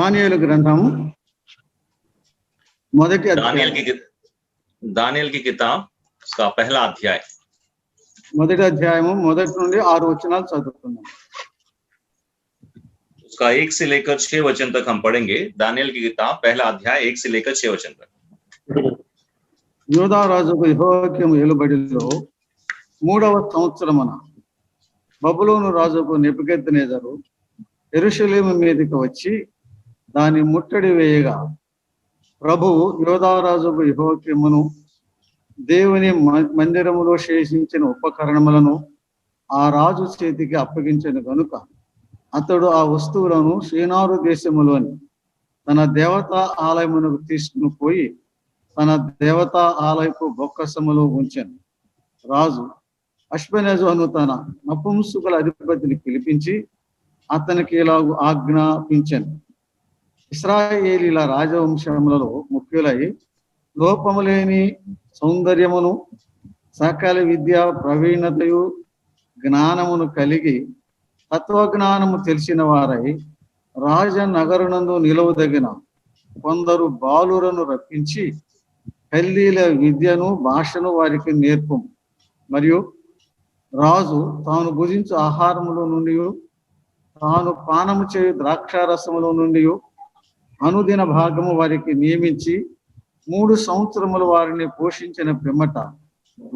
దానియేలు గ్రంథం మొదటి అధ్యాయం दानियल की किताब उसका पहला अध्याय మొదటి అధ్యాయము మొదటి నుండి 6 వచనాలు చదువుతున్నాం. उसका 1 से लेकर 6 वचन तक हम पढ़ेंगे. दानियल की किताब पहला अध्याय 1 से लेकर 6 वचन तक. యూదా రాజుకు యెహోయాకీము ఏలుబడిలో 3వ సంవత్సరమున బబులోను రాజుకు నెబుకద్నెజరు యెరూషలేము మీదకి వచ్చి దాని ముట్టడి వేయగా ప్రభువు యూదా రాజుకు యెహోయాకీమును దేవుని మందిరములో శేషించిన ఉపకరణములను ఆ రాజు చేతికి అప్పగించిన గనుక అతడు ఆ వస్తువులను షీనారు దేశములోని తన దేవతా ఆలయమునకు తీసుకుని పోయి తన దేవతా ఆలయపు బొక్కసములో ఉంచాను. రాజు అష్పెనెజు అను తన నపుంసకుల అధిపతిని పిలిపించి అతనికి ఇలాగు ఆజ్ఞాపించాను. ఇశ్రాయేలీల రాజవంశములలో ముఖ్యులై లోపము లేని సౌందర్యమును సకల విద్య ప్రవీణతయు జ్ఞానమును కలిగి తత్వజ్ఞానము తెలిసిన వారై రాజనగరునందు నిలవదగిన కొందరు బాలురను రప్పించి కల్దీల విద్యను భాషను వారికి నేర్పు. మరియు రాజు తాను భుజించు ఆహారములో నుండి తాను పానము చేయు ద్రాక్షారసములో నుండి అనుదిన భాగము వారికి నియమించి 3 సంవత్సరములు వారిని పోషించిన పిమ్మట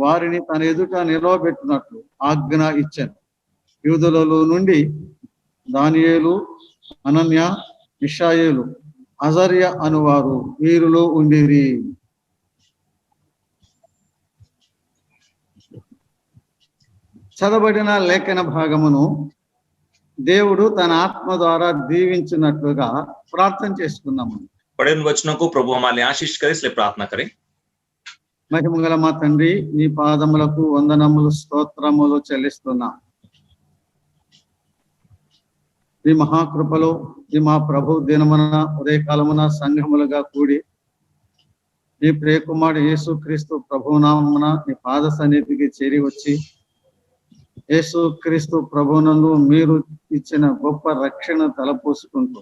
వారిని తన ఎదుట నిలవబెట్టినట్లు ఆజ్ఞ ఇచ్చాను. యూదులలో నుండి దానియేలు, అనన్య, మిషాయేలు, అజర్య అనువారు వీరిలో ఉండిరి. చదవబడిన లేఖన భాగమును దేవుడు తన ఆత్మ ద్వారా దీవించినట్లుగా ప్రార్థన చేసుకున్నాము. पढ़े उन वचनों को प्रभु हमारे आशीष करे, इसलिए प्रार्थना करें. మహిమగల మా తండ్రి, నీ పాదములకు వందనములు స్తోత్రములు చెల్లిస్తున్నా. ఈ మహాకృపలో ఈ మా ప్రభు దినమున ఉదయకాలమున సంఘములుగా కూడి ఈ ప్రియకుమారుడు యేసుక్రీస్తు ప్రభునామమున నీ పాద సన్నిధికి చేరి వచ్చి యేసుక్రీస్తు ప్రభునందు మీరు ఇచ్చిన గొప్ప రక్షణ తలపోసుకుంటూ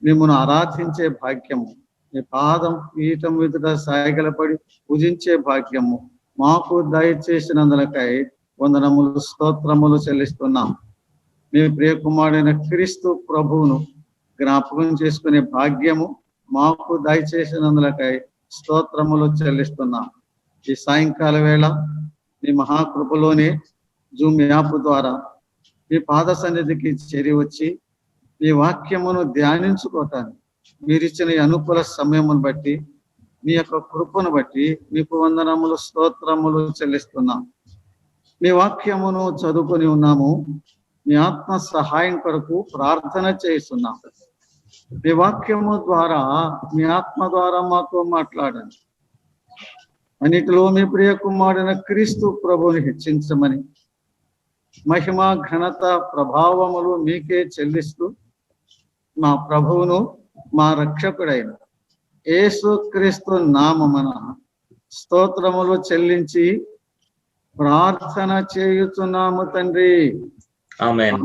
మిమ్మల్ని ఆరాధించే భాగ్యము, మీ పాదం పీఠం ఎదుట సాయగలపడి పూజించే భాగ్యము మాకు దయచేసినందులకై వందనములు స్తోత్రములు చెల్లిస్తున్నాం. మీ ప్రియకుమారుడైన క్రీస్తు ప్రభువును జ్ఞాపకం చేసుకునే భాగ్యము మాకు దయచేసినందులకై స్తోత్రములు చెల్లిస్తున్నాం. ఈ సాయంకాల వేళ మీ మహాకృపలోనే జూమ్ యాప్ ద్వారా మీ పాద సన్నిధికి చేరి వచ్చి మీ వాక్యమును ధ్యానించుకోవటానికి మీరిచ్చిన అనుకూల సమయమును బట్టి మీ యొక్క కృపను బట్టి మీకు వందనములు స్తోత్రములు చెల్లిస్తున్నాం. మీ వాక్యమును చదువుకొని ఉన్నాము. మీ ఆత్మ సహాయం కొరకు ప్రార్థన చేస్తున్నాం. మీ వాక్యము ద్వారా మీ ఆత్మ ద్వారా మాతో మాట్లాడండి. అన్నిటిలో మీ ప్రియ కుమారుడైన క్రీస్తు ప్రభువుని హెచ్చించమని మహిమ ఘనత ప్రభావములు మీకే చెల్లిస్తూ మా ప్రభువును మా రక్షకుడైన యేసుక్రీస్తు నామమున స్తోత్రములు చెల్లించి ప్రార్థన చేయుచున్నాము తండ్రి. ఆమేన్.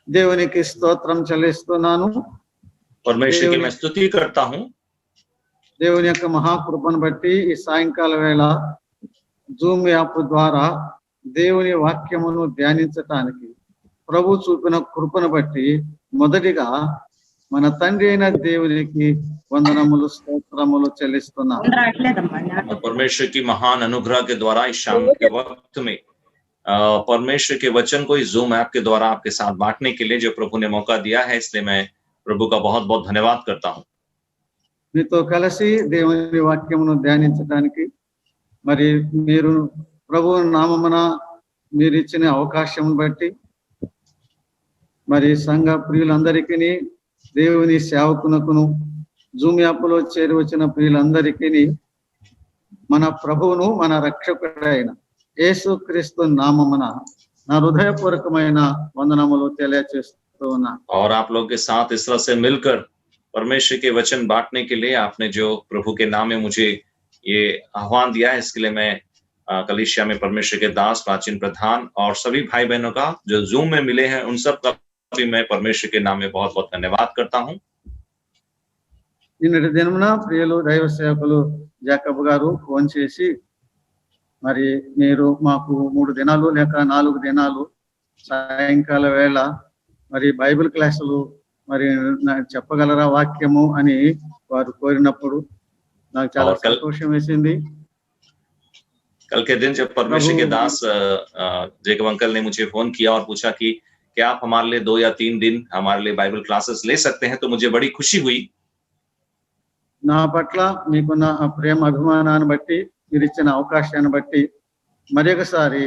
దేవునికి స్తోత్రం చెల్లిస్తున్నాను. परमेश्वर की मैं स्तुति करता हूं. దేవుని యొక్క మహాకృపను బట్టి ఈ సాయంకాల వేళ జూమ్ యాప్ ద్వారా దేవుని వాక్యమును ధ్యానించటానికి ప్రభు చూపిన కృపను బట్టి మొదటిగా మన తండ్రి అయిన దేవునికి వందనములు స్తోత్రములు చెల్లిస్తున్నాం. परमेश्वर की महान अनुग्रह के द्वारा इस शाम के वक्त में परमेश्वर के वचन को इस जूम ऐप के द्वारा आपके साथ बांटने के लिए जो प्रभु ने मौका दिया है, इसलिए मैं प्रभु का बहुत बहुत धन्यवाद करता हूं. మీతో కలిసి దేవుని వాక్యమును ధ్యానించడానికి మరి మీరు ప్రభు నామమున మీరు ఇచ్చిన అవకాశం బట్టి మరి సంఘ ప్రియులందరికీ దేవుని సేవకునకును జూమ్ యాప్లో చేరి వచ్చిన ప్రియులందరికీ మన ప్రభువును మన రక్షకుడైన యేసుక్రీస్తు నామమున నా హృదయపూర్వకమైన వందనములు తెలియజేస్తూ ఉన్నా. और आप लोग के साथ इस तरह से मिलकर परमेश्वर के वचन बांटने के लिए आपने जो प्रभु के नाम में मुझे ये आह्वान दिया है, इसके लिए मैं कलीसिया में परमेश्वर के दास, प्राचीन प्रधान और सभी भाई बहनों का जो जूम में मिले हैं उन सब का भी मैं परमेश्वर के नाम में बहुत बहुत धन्यवाद करता हूँ। నిన్నటి దినమున ప్రియులు దైవ సేవకులు జాకబ్ గారు ఫోన్ చేసి మరి మీరు మాకు 3 దినాలు లేక 4 దినాలు సాయంకాల వేళ మరి బైబిల్ క్లాసులు మరి చెప్పగలరా వాక్యము అని వారు కోరినప్పుడు నాకు చాలా సంతోషం వేసింది। कल के दिन जब परमेश्वर के दास जेकब अंकल ने मुझे फोन किया और पूछा कि क्या आप हमारे लिए 2 या 3 दिन हमारे लिए बाइबल क्लासेस ले सकते हैं, तो मुझे बड़ी खुशी हुई। నా పట్ల మీకున్న ప్రేమ అభిమానాన్ని బట్టి మీరు ఇచ్చిన అవకాశాన్ని బట్టి మరొకసారి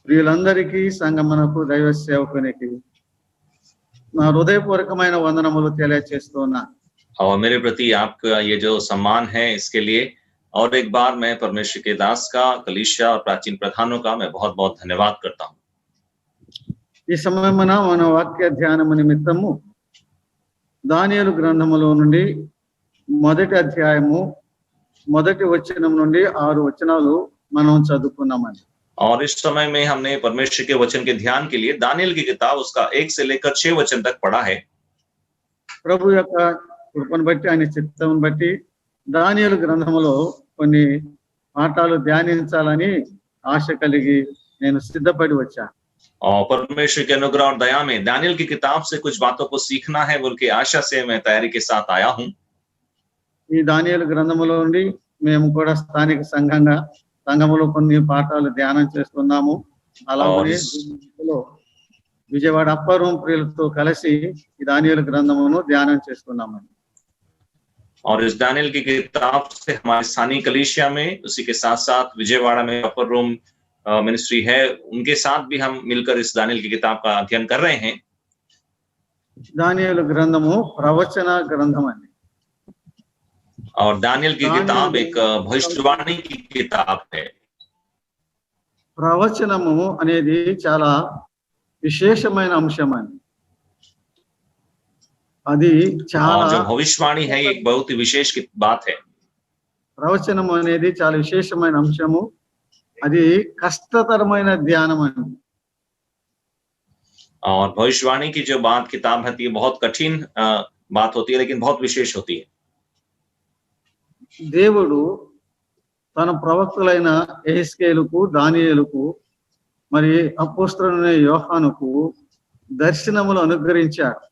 ప్రియులందరికీ సంగమనకు దైవ సేవకునికి నా హృదయపూర్వకమైన వందనములు తెలియజేస్తున్నా। और मेरे प्रति आपका ये जो सम्मान है इसके लिए और एक बार मैं परमेश्वर के दास का, कलीसिया और प्राचीन प्रधानों का मैं बहुत बहुत धन्यवाद करता हूँ। ఈ సమయమున మన వాక్య ధ్యానము నిమిత్తము దానియేలు గ్రంథములో నుండి మొదటి అధ్యాయము మొదటి వచనం నుండి 6 వచనాలు మనం చదువుకున్నామని। और इस समय में हमने परमेश्वर के वचन के ध्यान के लिए दानियेल की किताब उसका 1 से लेकर 6 वचन तक पढ़ा है। ప్రభు యొక్క కృపను బట్టి ఆయన చిత్తమును బట్టి దానియేలు గ్రంథములో కొన్ని పాఠాలు ధ్యానించాలని ఆశ కలిగి నేను సిద్ధపడి వచ్చా। और परमेश्वर के अनुग्रह और दया में दानियेल की किताब से कुछ बातों को सीखना है बोल के आशा से मैं तैयारी के साथ आया हूँ। ఈ దానియేలు గ్రంథములో నుండి మేము కూడా స్థానిక సంఘములో కొన్ని పాఠాలు ధ్యానం చేస్తున్నాము। అలాగే విజయవాడ అప్పర్ రూమ్ ప్రియులతో కలిసి ఈ దానియేలు గ్రంథమును ధ్యానం చేస్తున్నామని। और इस दानियेल की किताब से हमारे स्थानीय कलीसिया में, उसी के साथ साथ विजयवाड़ा में अपर रूम मिनिस्ट्री है, उनके साथ भी हम मिलकर इस दानियेल की किताब का अध्ययन कर रहे हैं। దానియేలు గ్రంథము ప్రవచన గ్రంథం అని। और दानियेल की किताब एक भविष्यवाणी की किताब है। ప్రవచనము అనేది చాలా విశేషమైన అంశం అని। అది చాలా जो भविष्यवाणी है एक बहुत ही विशेष बात है। ప్రవచనము అనేది చాలా విశేషమైన అంశము। అది కష్టతరమైన ధ్యానం అని। और भविष्यवाणी की जो बात किताब है ये बहुत कठिन बात होती है, लेकिन बहुत विशेष होती है। దేవుడు తన ప్రవక్తలైన యెహెజ్కేలుకు, దానియేలుకు మరి అపోస్తలుడైన యోహానుకు దర్శనములు అనుగ్రహించాడు।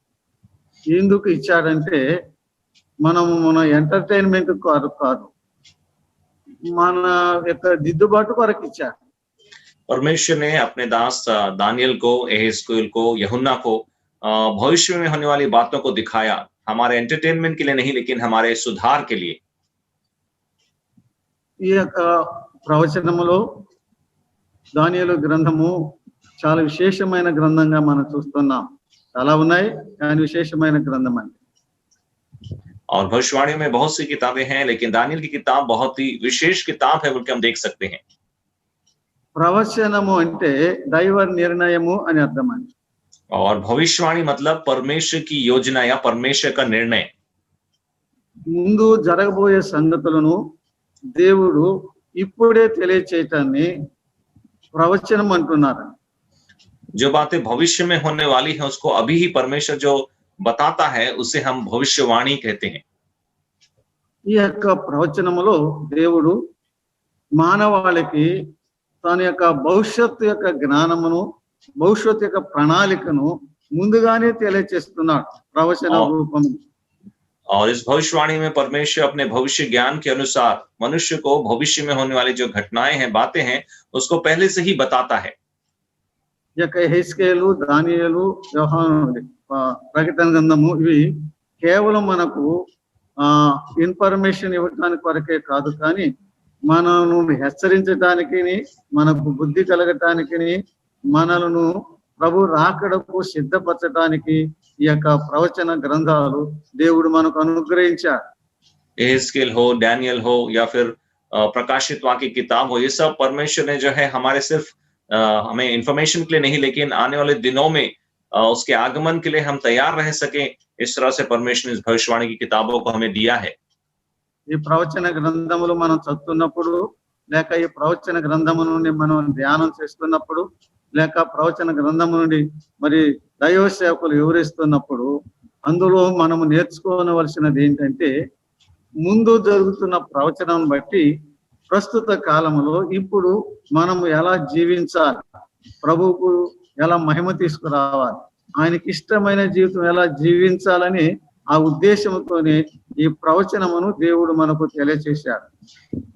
ఎందుకు ఇచ్చాడంటే మన ఎంటర్టైన్మెంట్ కాదు, మన యొక్క దిద్దుబాటు కొరకు ఇచ్చాడు। परमेश्वर ने अपने दास दानियेल को, यहेजकेल को, यूहन्ना को भविष्य में होने वाली बातों को दिखाया, हमारे एंटरटेनमेंट के लिए नहीं, लेकिन हमारे सुधार के लिए। ఈ యొక్క ప్రవచనములో దానియేలు గ్రంథము చాలా విశేషమైన గ్రంథంగా మనం చూస్తున్నాం। చాలా ఉన్నాయి కానీ విశేషమైన గ్రంథం అండి। और भविष्यवाणी में बहुत सी किताबें हैं, लेकिन दानियेल की किताब बहुत ही विशेष किताब है बोल के हम देख सकते हैं। ప్రవచనము అంటే దైవ నిర్ణయము అని అర్థం అండి। और भविष्यवाणी मतलब परमेश्वर की योजना या परमेश्वर का निर्णय। ముందు జరగబోయే సంగతులను దేవుడు ఇప్పుడే తెలియచేయటాన్ని ప్రవచనం అంటున్నారు। जो बातें भविष्य में होने वाली है उसको अभी ही परमेश्वर जो बताता है उसे हम भविष्यवाणी कहते हैं। ఈ యొక్క ప్రవచనములో దేవుడు మానవాళికి తన యొక్క భవిష్యత్తు యొక్క జ్ఞానమును, భవిష్యత్తు యొక్క ప్రణాళికను ముందుగానే తెలియచేస్తున్నాడు ప్రవచన రూపంలో। और इस भविष्यवाणी में परमेश्वर अपने भविष्य ज्ञान के अनुसार मनुष्य को भविष्य में होने वाली जो घटनाएं हैं, बातें हैं, उसको पहले से ही बताता है। ఈ యొక్క యెహెజ్కేలు, దానియేలు, యోహాను ప్రకటన గ్రంథము ఇవి కేవలం మనకు ఇన్ఫర్మేషన్ ఇవ్వడానికి వరకే కాదు, కానీ మనను హెచ్చరించడానికి, మనకు బుద్ధి కలగటానికి, మనలను ప్రభు రాకడకు సిద్ధపరచడానికి ఈ యొక్క ప్రవచన గ్రంథాలు దేవుడు మనకు అనుగ్రహించాడు। यहेजकेल हो, डैनियल हो या फिर प्रकाशित वाक्य किताब हो, ये सब परमेश्वर ने जो है हमारे सिर्फ हमें इंफॉर्मेशन के लिए नहीं, लेकिन आने वाले दिनों में उसके आगमन के लिए हम तैयार रह सके, इस तरह से परमेश्वर ने इस भविष्यवाणी की किताबों को हमें दिया है। ఈ ప్రవచన గ్రంథములు మనం చదువుతున్నప్పుడు లేక ఈ ప్రవచన గ్రంథము నుండి మనం ధ్యానం చేస్తున్నప్పుడు లేక ప్రవచన గ్రంథము నుండి మరి దైవ సేవకులు వివరిస్తున్నప్పుడు అందులో మనము నేర్చుకోవలసినది ఏంటంటే ముందు జరుగుతున్న ప్రవచనం బట్టి ప్రస్తుత కాలంలో ఇప్పుడు మనము ఎలా జీవించాలి, ప్రభువుకు ఎలా మహిమ తీసుకురావాలి, ఆయనకి ఇష్టమైన జీవితం ఎలా జీవించాలని ఆ ఉద్దేశంతోనే ఈ ప్రవచనమును దేవుడు మనకు తెలియచేశాడు.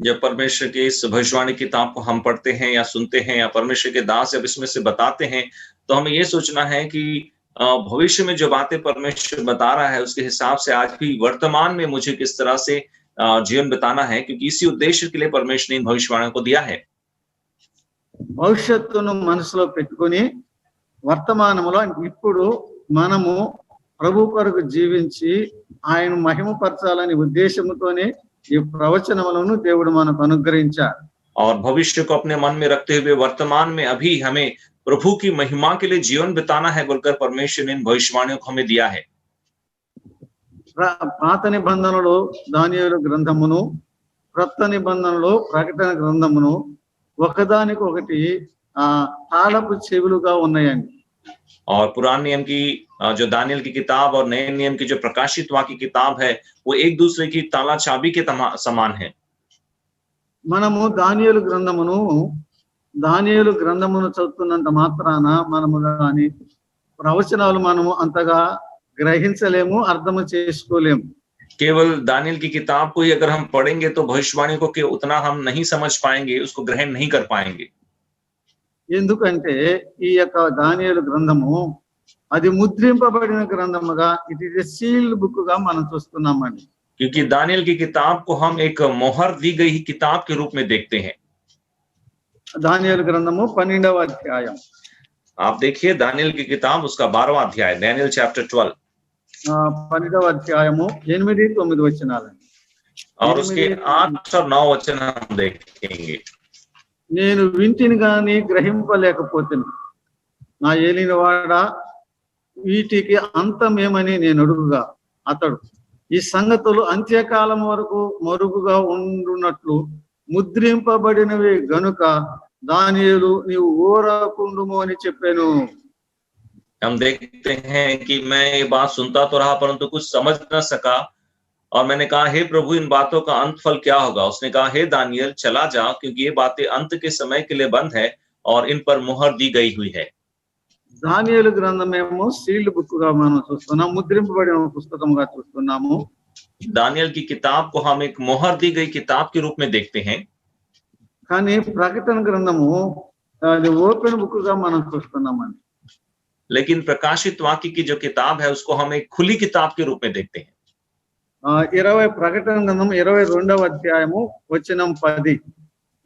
जब परमेश्वर के इस भविष्यवाणी किताब को हम पढ़ते हैं या सुनते हैं या परमेश्वर के दास जब इसमें से बताते हैं तो हमें ये सोचना है कि भविष्य में जो बातें परमेश्वर बता रहा है उसके हिसाब से आज भी वर्तमान में मुझे किस तरह से जीवन बिताना है, क्योंकि इसी उद्देश्य के लिए परमेश्वर ने इन भविष्यवाणियों को दिया है। భవిష్యత్తును మనసులో పెట్టుకొని వర్తమానంలో ఇప్పుడు మనము ప్రభు కొరకు జీవించి ఆయన మహిమపరచాలని ఉద్దేశంతోనే ఈ ప్రవచనములను దేవుడు మనకు అనుగ్రహించాడు. और भविष्य को अपने मन में रखते हुए वर्तमान में अभी हमें प्रभु की महिमा के लिए जीवन बिताना है बोलकर परमेश्वर ने इन भविष्यवाणियों को हमें दिया है। పాత నిబంధనలో దానియేలు గ్రంథమును, క్రొత్త నిబంధనలో ప్రకటన గ్రంథమును ఒకదానికొకటి తాళపు చెవులుగా ఉన్నాయండి. और पुराने नियम की जो दानियल की किताब और नए नियम की जो प्रकाशित वाक्य की किताब है वो एक दूसरे की ताला चाबी के समान है। మనము దానియేలు గ్రంథమును చదువుతున్నంత మాత్రాన మనము దాని ప్రవచనాలు మనము అంతగా గ్రహించలేము, అర్థం చేసుకోలేము. केवल दानियल की किताब को ही अगर हम पढ़ेंगे तो भविष्यवाणी को उतना हम नहीं समझ पाएंगे, उसको ग्रहण नहीं कर पाएंगे। ఎందుకంటే ఈ యొక్క దానియేలు గ్రంథము అది ముద్రింపబడిన గ్రంథముగా, it is a sealed book గా మనం చూస్తున్నామండి. क्योंकि दानियल की किताब को हम एक मोहर दी गई किताब के रूप में देखते हैं। దానియేలు గ్రంథము 12వ అధ్యాయం. आप देखिए दानियल की किताब उसका 12वां अध्याय, दानियल चैप्टर 12 12వ అధ్యాయము 8-9 వచనాలు. और उसके 8 और 9 वचन हम देखेंगे। నేను వింటిని గాని గ్రహింపలేకపోతున్నా, నా ఏలినవాడ వీటికి అంతమేమని నేను అడుగుగా అతడు ఈ సంగతులు అంత్యకాలం వరకు మరుగుగా ఉండునట్లు ముద్రింపబడినవి గనుక దానియేలు నీవు ఊరకుండుము అని చెప్పాను. हम देखते हैं कि मैं ये बात सुनता तो रहा परंतु कुछ समझ न सका, और मैंने कहा हे प्रभु इन बातों का अंत फल क्या होगा। उसने कहा हे दानियल चला जा, क्योंकि ये बातें अंत के समय के लिए बंद है और इन पर मुहर दी गई हुई है। దానియేలు గ్రంథమేమో సీల్డ్ బుక్ గా మనం చూస్తున్నాం, ముద్రింపబడిన పుస్తకంగా చూస్తున్నాము. दानियल की किताब को हम एक मुहर दी गई किताब के रूप में देखते हैं, కానీ ప్రకటన గ్రంథము అది ఓపెన్ బుక్ గా మనం చూస్తున్నామండి. लेकिन प्रकाशित वाक्य की जो किताब है उसको हम एक खुली किताब के रूप में देखते हैं। 20 ప్రకటన గ్రంథం 22వ అధ్యాయము వచనం 10,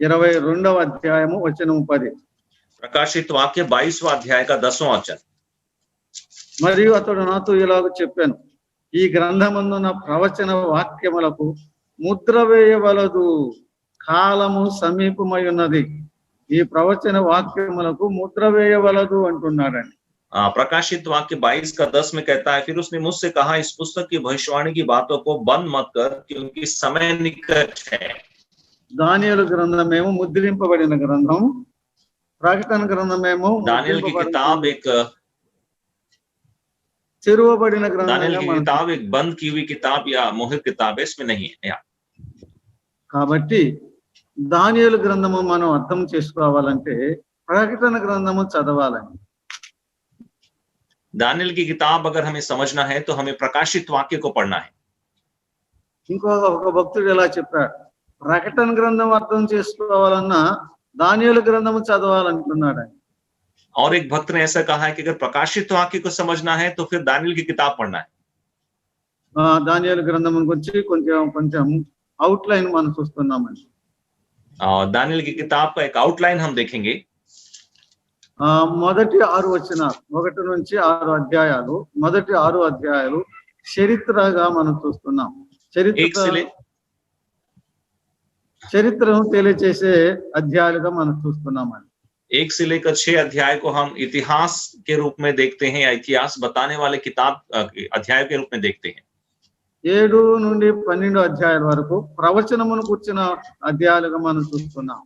22వ అధ్యాయము వచనం 10. प्रकाशित वाक्य 22वां अध्याय का 10वां वचन। మరియు అతడు నాతో ఇలాగ చెప్పాను, ఈ గ్రంథమందున ప్రవచన వాక్యములకు ముద్ర వేయవలదు, కాలము సమీపమై ఉన్నది. ఈ ప్రవచన వాక్యములకు ముద్ర వేయవలదు అంటున్నాడండి. प्रकाशित वाक्य 22 का 10 में कहता है, फिर उसने मुझसे कहा इस पुस्तक की भविष्यवाणी की बातों को बंद मत कर, क्योंकि समय निकट है। దానియేలు గ్రంథమేమో ముద్రింపబడిన గ్రంథం, ప్రకటన గ్రంథమేమో दानियल की किताब एक తెరవబడిన दानियल की గ్రంథం. किताब एक बंद की हुई किताब या मोहित किताब है, इसमें नहीं है। కాబట్టి దానియేలు గ్రంథము మనం అర్థం చేసుకోవాలంటే ప్రకటన గ్రంథము చదవాలండి. दानियल की किताब अगर हमें समझना है तो हमें प्रकाशित वाक्य को पढ़ना है। ఒక భక్తుడు ఎలా చెప్పాడు, ప్రకటన గ్రంథం అర్థం చేసుకోవాలన్నా దానియేలు గ్రంథము చదవాలంటున్నాడు. और एक भक्त ने ऐसा कहा है कि अगर प्रकाशित वाक्य को समझना है तो फिर दानियल की किताब पढ़ना है। దానియేలు గ్రంథం గురించి కొంచెం అవుట్లైన్ మనం చూస్తున్నామండి. दानियल की किताब का एक आउटलाइन हम देखेंगे। మొదటి 6 వచనాలు, 1 నుంచి 6 అధ్యాయాలు, మొదటి 6 అధ్యాయాలు చరిత్రగా మనం చూస్తున్నాం. చరిత్రను తెలియచేసే అధ్యాయాలుగా మనం చూస్తున్నామండి. 1 से लेकर 6 अध्याय को हम इतिहास के रूप में देखते हैं या इतिहास बताने वाले किताब अध्याय के रूप में देखते हैं। 7 నుండి 12 అధ్యాయాల వరకు ప్రవచనమును కూర్చిన అధ్యాయాలుగా మనం చూస్తున్నాం.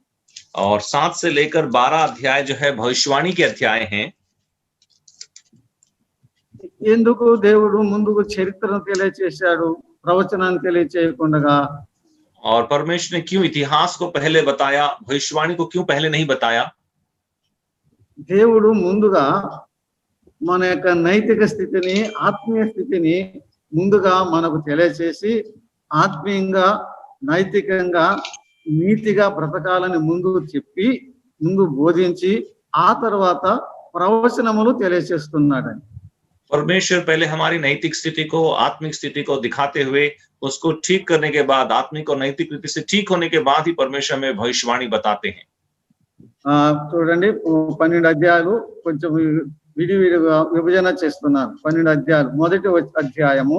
और 7 से लेकर 12 अध्याय जो है भविष्यवाणी के अध्याय हैं। ఎందుకు దేవుడు ముందుకు చరిత్రను తెలియచేశాడు, ప్రవచనాన్ని తెలియచేయకుండా? और परमेश्वर ने क्यों इतिहास को पहले बताया, भविष्यवाणी को क्यों पहले नहीं बताया? దేవుడు ముందుగా మన యొక్క నైతిక స్థితిని, ఆత్మీయ స్థితిని ముందుగా మనకు తెలియచేసి ఆత్మీయంగా, నైతికంగా, నీతిగా బ్రతకాలని ముందు చెప్పి, ముందు బోధించి ఆ తర్వాత ప్రవచనములు తెలియచేస్తున్నాడని. परमेश्वर पहले हमारी नैतिक स्थिति को, आत्मिक स्थिति को दिखाते हुए उसको ठीक करने के बाद, आत्मिक और नैतिक रीति से ठीक होने के बाद ही परमेश्वर में भविष्यवाणी बताते हैं। చూడండి 12 అధ్యాయాలు కొంచెం విడివిడిగా విభజన చేస్తున్నాను. 12 అధ్యాయాలు. మొదటి అధ్యాయము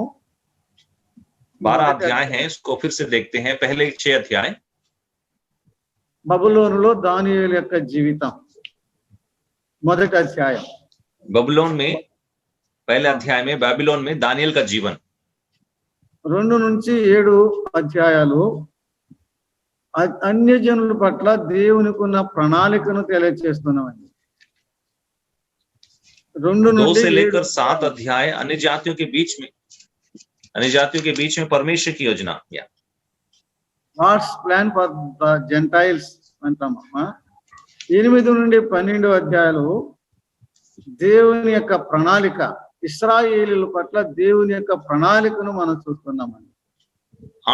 12 अध्याय हैं, इसको फिर से देखते हैं। पहले 6 अध्याय బబులోనులో దానియేలు యొక్క జీవితం. మొదటి అధ్యాయం. बबुलोन में, पहले अध्याय में बाबिलोन में दानियल का जीवन। 2 నుంచి 7 అధ్యాయాలు అన్యజనుల పట్ల దేవునికి ఉన్న ప్రణాళికను తెలియజేస్తున్నామండి. 2 से लेकर 7 अध्याय अन्य जातियों के बीच में परमेश्वर की योजना। God's plan for the Gentiles అంటాము. 8 నుండి 12 అధ్యాయాలు దేవుని యొక్క ప్రణాళిక, ఇశ్రాయేలీయుల పట్ల దేవుని యొక్క ప్రణాళికను మనం చూస్తున్నామండి.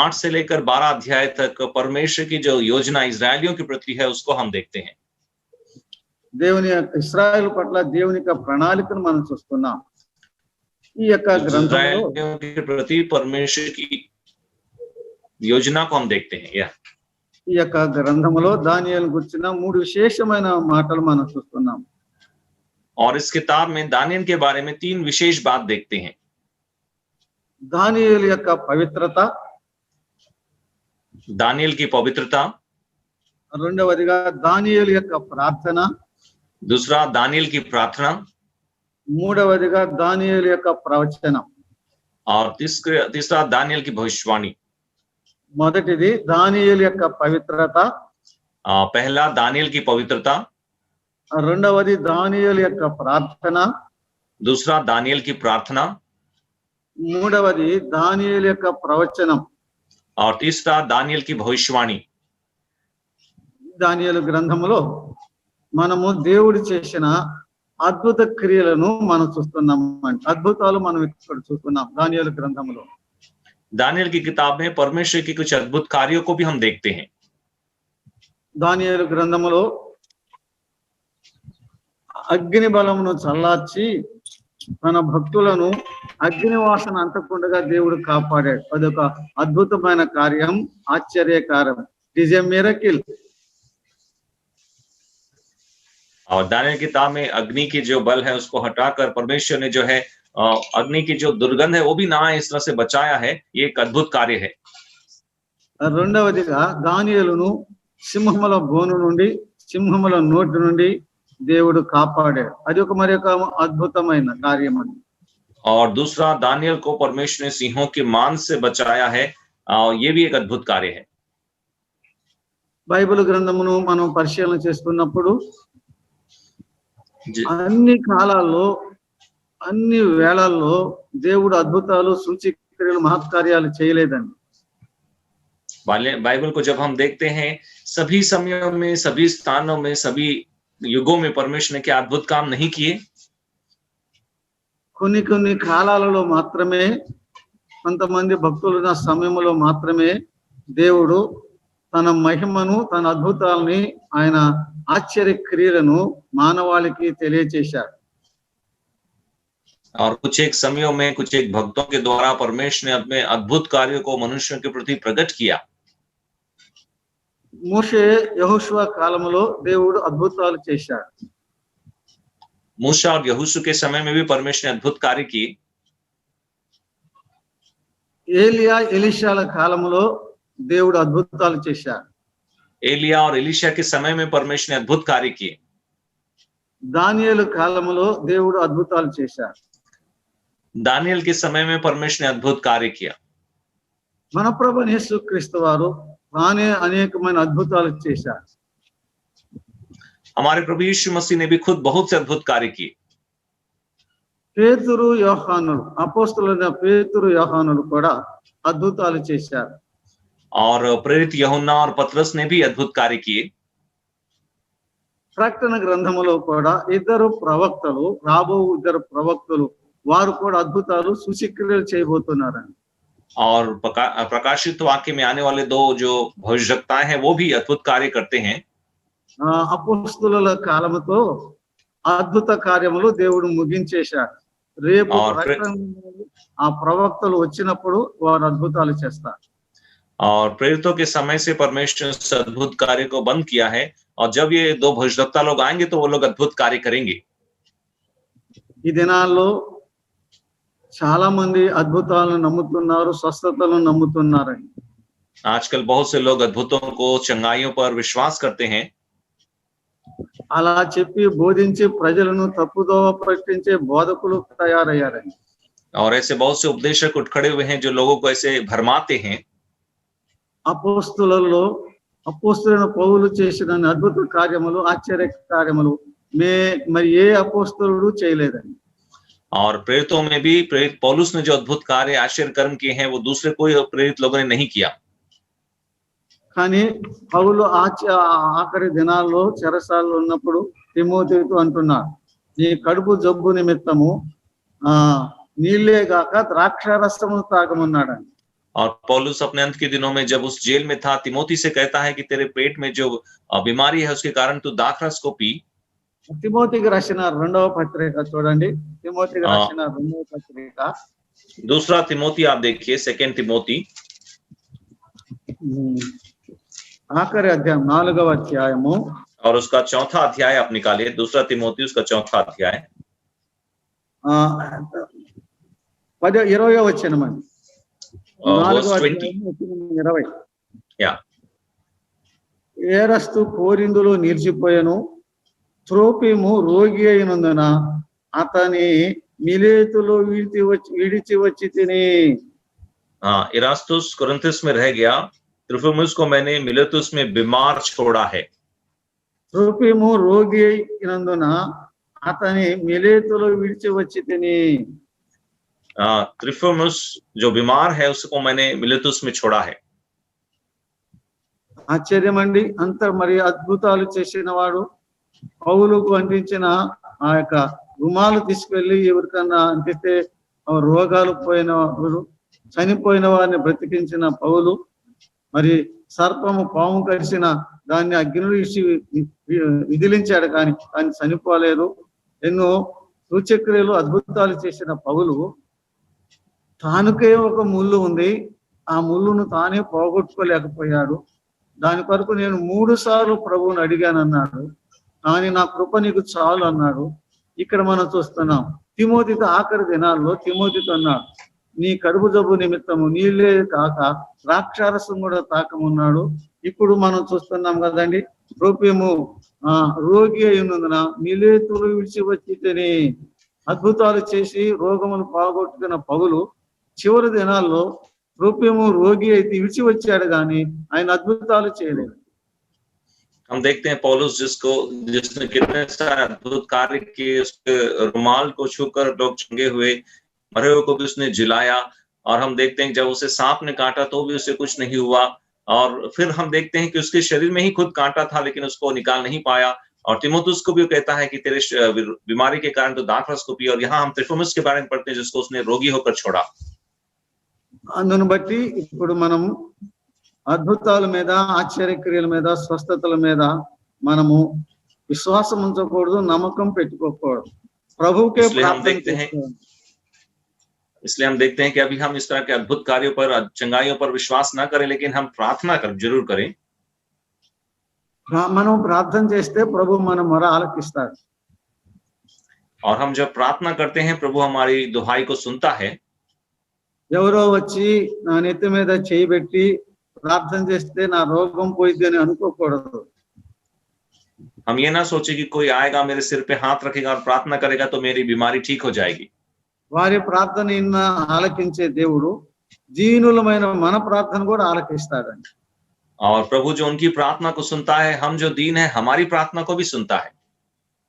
8 से लेकर 12 अध्याय तक परमेश्वर की जो योजना इजरायलियों के प्रति है उसको हम देखते हैं। దేవుని ఇశ్రాయేలు పట్ల దేవుని యొక్క ప్రణాళికను మనం చూస్తున్నాం. ఈ యొక్క గ్రంథంలో के प्रति परमेश्वर की योजना को हम देखते हैं। ఈ యొక్క గ్రంథంలో దానియేలు గురించిన 3 విశేషమైన మాటలు మనం చూస్తున్నాం. और इस किताब में दानियल के बारे में 3 विशेष बात देखते हैं। దానియేలు యొక్క పవిత్రత, दानियल की पवित्रता, రెండవదిగా దానియేలు యొక్క ప్రార్థన, दूसरा दानियल की प्रार्थना, మూడవదిగా దానియేలు యొక్క ప్రవచనం, और तीसरा दानियल की भविष्यवाणी। మొదటిది దానియేలు యొక్క పవిత్రత, पहला दानियल की पवित्रता, రెండవది దానియేలు యొక్క ప్రార్థన, दूसरा दानियल की प्रार्थना, మూడవది దానియేలు యొక్క ప్రవచనం, और तीसरा दानियल की भविष्यवाणी। దానియేలు గ్రంథములో మనము దేవుడు చేసిన అద్భుత క్రియలను మనం చూస్తున్నాం. అద్భుతాలు మనం ఇక్కడ చూస్తున్నాం దానియేలు గ్రంథములో. दानियल की किताब में परमेश्वर की कुछ अद्भुत कार्यों को भी हम देखते हैं। దానియేలు గ్రంథములో అగ్ని బలమును చల్లార్చి తన భక్తులను అగ్ని వాసన అంటకుండా దేవుడు కాపాడాడు. అదొక అద్భుతమైన కార్యం, ఆశ్చర్యకారం. It is a miracle. और दानियल की किताब में अग्नि की जो बल है उसको हटाकर परमेश्वर ने जो है अग्नि की जो दुर्गंध है वो भी ना इस तरह से बचाया है। ये एक अद्भुत कार्य है। రెండవదిగా దానియేలును సింహముల బోను నుండి, సింహముల నోటి నుండి దేవుడు కాపాడాడు. అది ఒక మరొక అద్భుతమైన కార్యం అది. और दूसरा दानियल को परमेश्वर ने सिंहों के मांस से बचाया है। ये भी एक अद्भुत कार्य है। బైబిల్ గ్రంథమును మనం పరిశీలన చేస్తున్నప్పుడు అన్ని కాలాల్లో, అన్ని వేళల్లో దేవుడు అద్భుతాలు, సూచక్రియలు, మహత్కార్యాలు చేయలేదండి. बाइबल को जब हम देखते हैं, सभी समयों में, सभी स्थानों में, सभी युगों में परमेश्वर ने क्या अद्भुत काम नहीं किए। కొన్ని కాలాలలో మాత్రమే, కొంతమంది భక్తులున్న సమయంలో మాత్రమే దేవుడు తన మహిమను, తన అద్భుతాలని, ఆయన ఆశ్చర్య క్రియలను మానవాళికి తెలియచేశాడు. और कुछ एक समयों में, कुछ एक भक्तों के द्वारा परमेश्वर ने अपने अद्भुत कार्यों को मनुष्यों के प्रति प्रकट किया। మోషే, యెహోషువ కాలంలో దేవుడు అద్భుతాలు చేశాడు. मूसा और यहोशू के समय में भी परमेश्वर ने अद्भुत कार्य किए। ఏలియా, ఎలీషాల కాలంలో దేవుడు అద్భుతాలు చేశాడు. एलिया और एलीशा के समय में परमेश्वर ने अद्भुत कार्य किए। దానియేలు కాలంలో దేవుడు అద్భుతాలు చేశాడు. दानियल के समय में परमेश्वर ने अद्भुत कार्य किया। మన ప్రభువైన యేసుక్రీస్తు వారు తానే అనేకమైన అద్భుతాలు చేశారు. हमारे प्रभु यीशु मसीह ने भी खुद बहुत से अद्भुत कार्य किए। పేతురు యోహానులు అపోస్తలులైన పేతురు యోహానులు కూడా అద్భుతాలు చేశారు. और प्रेरित यूहन्ना और पतरस ने भी अद्भुत कार्य किए। ప్రకటన గ్రంథములో కూడా ఇద్దరు ప్రవక్తలు వారు కూడా అద్భుతాలు సూచక్రియలు చేయబోతున్నారండి. और प्रकाशित वाक्य में आने वाले दो जो भविष्यवक्ताएं हैं वो भी अद्भुत कार्य करते हैं। అపోస్తలుల కాలముతో అద్భుత కార్యములు దేవుడు ముగించేశాడు. రేపు ఆ ప్రవక్తలు వచ్చినప్పుడు వారు అద్భుతాలు చేస్తారు. और प्रेरितों के समय से परमेश्वर इस अद्भुत कार्य को बंद किया है, और जब ये दो भविष्यवक्ता लोग आएंगे तो वो लोग अद्भुत कार्य करेंगे। ఈ దినాల్లో చాలా మంది అద్భుతాలను నమ్ముతున్నారు, స్వస్థతలను నమ్ముతున్నారండి. आजकल बहुत से लोग अद्भुतों को, चंगाइयों पर विश्वास करते हैं। అలా చెప్పి బోధించి ప్రజలను తప్పుదోవ పట్టించే బోధకులు తయారయ్యారండి. और ऐसे बहुत से उपदेशक उठ खड़े हुए हैं जो लोगों को ऐसे भरमाते हैं। అపోస్తలులైన పౌలు చేసిన అద్భుత కార్యములు, ఆశ్చర్య కార్యములు మరి ఏ అపోస్తలుడు చేయలేదండి. और प्रेरितों में भी प्रेरित पौलुस ने जो अद्भुत कार्य, आश्चर्य कर्म किए हैं वो दूसरे कोई प्रेरित लोगों ने नहीं किया। కానీ పౌలు ఆఖరి దినాల్లో చెరసాలలో ఉన్నప్పుడు తిమోతితో అంటున్నాడు, నీ కడుపు జబ్బు నిమిత్తము నీళ్లే గాక ద్రాక్షారసము తాగమన్నాడు. और पौलुस अपने अंत के दिनों में जब उस जेल में था, तिमोथी से कहता है कि तेरे पेट में जो बीमारी है उसके कारण तू दाखरस को पी। తిమోతికి రాసిన రెండవ పత్రిక చూడండి. తిమోతికి రాసిన రెండవ పత్రిక दूसरा तिमोथी आप देखिए, सेकंड तिमोथी ఆఖరి అధ్యాయం 4వ అధ్యాయము और उसका चौथा अध्याय आप निकालिए। दूसरा तिमोथी उसका चौथा अध्याय 20వ వచనం అండి. 20 ఏరస్తు కోరిందులో నిలిచిపోయాను, త్రోపిము రోగి అయినందున అతని మిలేతులో విడిచి వచ్చి తిని. इरास्तुस कुरिन्थुस में रह गया, त्रुफिमुस को मैंने मिलेतुस में बीमार छोड़ा है। త్రోపిము రోగి అయినందున అతని మిలేతులో విడిచి వచ్చి తిని. त्रुफिमुस जो बीमार है उसको मैंने मिलेतुस में छोड़ा है। ఆశ్చర్యం అండి. అంత మరి అద్భుతాలు చేసిన వాడు పౌలుకు అంటించిన ఆ యొక్క రుమాలు తీసుకెళ్లి ఎవరికన్నా అంటిస్తే రోగాలు చనిపోయిన వారిని బ్రతికించిన పౌలు, మరి సర్పము పాము కరిసిన దాన్ని అగ్నిలో ఇచ్చి విదిలించాడు, కానీ చనిపోలేదు. ఎన్నో సూచక్రియలు, అద్భుతాలు చేసిన పౌలు తానుకే ఒక ముళ్ళు ఉంది, ఆ ముళ్ళును తానే పోగొట్టుకోలేకపోయాడు. దాని కొరకు నేను 3 సార్లు ప్రభువుని అడిగానన్నాడు, కానీ నా కృప నీకు చాలు అన్నాడు. ఇక్కడ మనం చూస్తున్నాం తిమోతితో ఆఖరి దినాల్లో తిమోతితో అన్నాడు, నీ కడుపు జబ్బు నిమిత్తము నీళ్ళే కాక ద్రాక్షారసం కూడా తాకమున్నాడు. ఇప్పుడు మనం చూస్తున్నాం కదండి, త్రోపిము రోగి అయినందున మిలేతులు విడిచి వచ్చి తిని. అద్భుతాలు చేసి రోగములు పోగొట్టుకున్న పౌలు చివరి దినాల్లో త్రోపిము రోగి అయితే విడిచి వచ్చాడు, కానీ ఆయన అద్భుతాలు చేయలేదు. हम देखते हैं पौलुस जिसने कितने सारे अद्भुत कार्य किए, उसके रुमाल को छूकर लोग चंगे हुए, मरे हुए को भी उसने जिलाया। और हम देखते हैं जब उसे सांप ने काटा तो भी उसे कुछ नहीं हुआ। और फिर हम देखते हैं कि उसके शरीर में ही खुद कांटा था लेकिन उसको निकाल नहीं पाया। और तिमोथुस को भी कहता है कि तेरे बीमारी के कारण तो दाखरस को पी। और यहाँ हम त्रुफिमुस के बारे में पढ़ते हैं जिसको उसने रोगी होकर छोड़ा। అందును బట్టి ఇప్పుడు మనం అద్భుతాల మీద, ఆశ్చర్యక్రియల మీద, స్వస్థతల మీద మనము విశ్వాసం ఉంచకూడదు, నమ్మకం పెట్టుకోకూడదు. ప్రభువుకే इसलिए हम देखते हैं कि अभी हम इस तरह के अद्भुत कार्यों पर, चंगाइयों पर विश्वास ना करें, लेकिन हम प्रार्थना जरूर करें। మనం ప్రార్థన చేస్తే ప్రభు మన మొర ఆలకిస్తాడు. और हम जब प्रार्थना करते हैं प्रभु हमारी दुहाई को सुनता है। ఎవరో వచ్చి నా నెత్తి మీద చేయి పెట్టి ప్రార్థన చేస్తే నా రోగం పోయిద్ది అని అనుకోకూడదు. हम ये ना सोचे कि कोई आएगा मेरे सिर पे हाथ रखेगा और प्रार्थना करेगा तो मेरी बीमारी ठीक हो जाएगी। వారి ప్రార్థన ఆలకించే దేవుడు దీనులమైన మన ప్రార్థన కూడా ఆలకిస్తాడండి. और प्रभु जो उनकी प्रार्थना को सुनता है, हम जो दीन है हमारी प्रार्थना को भी सुनता है।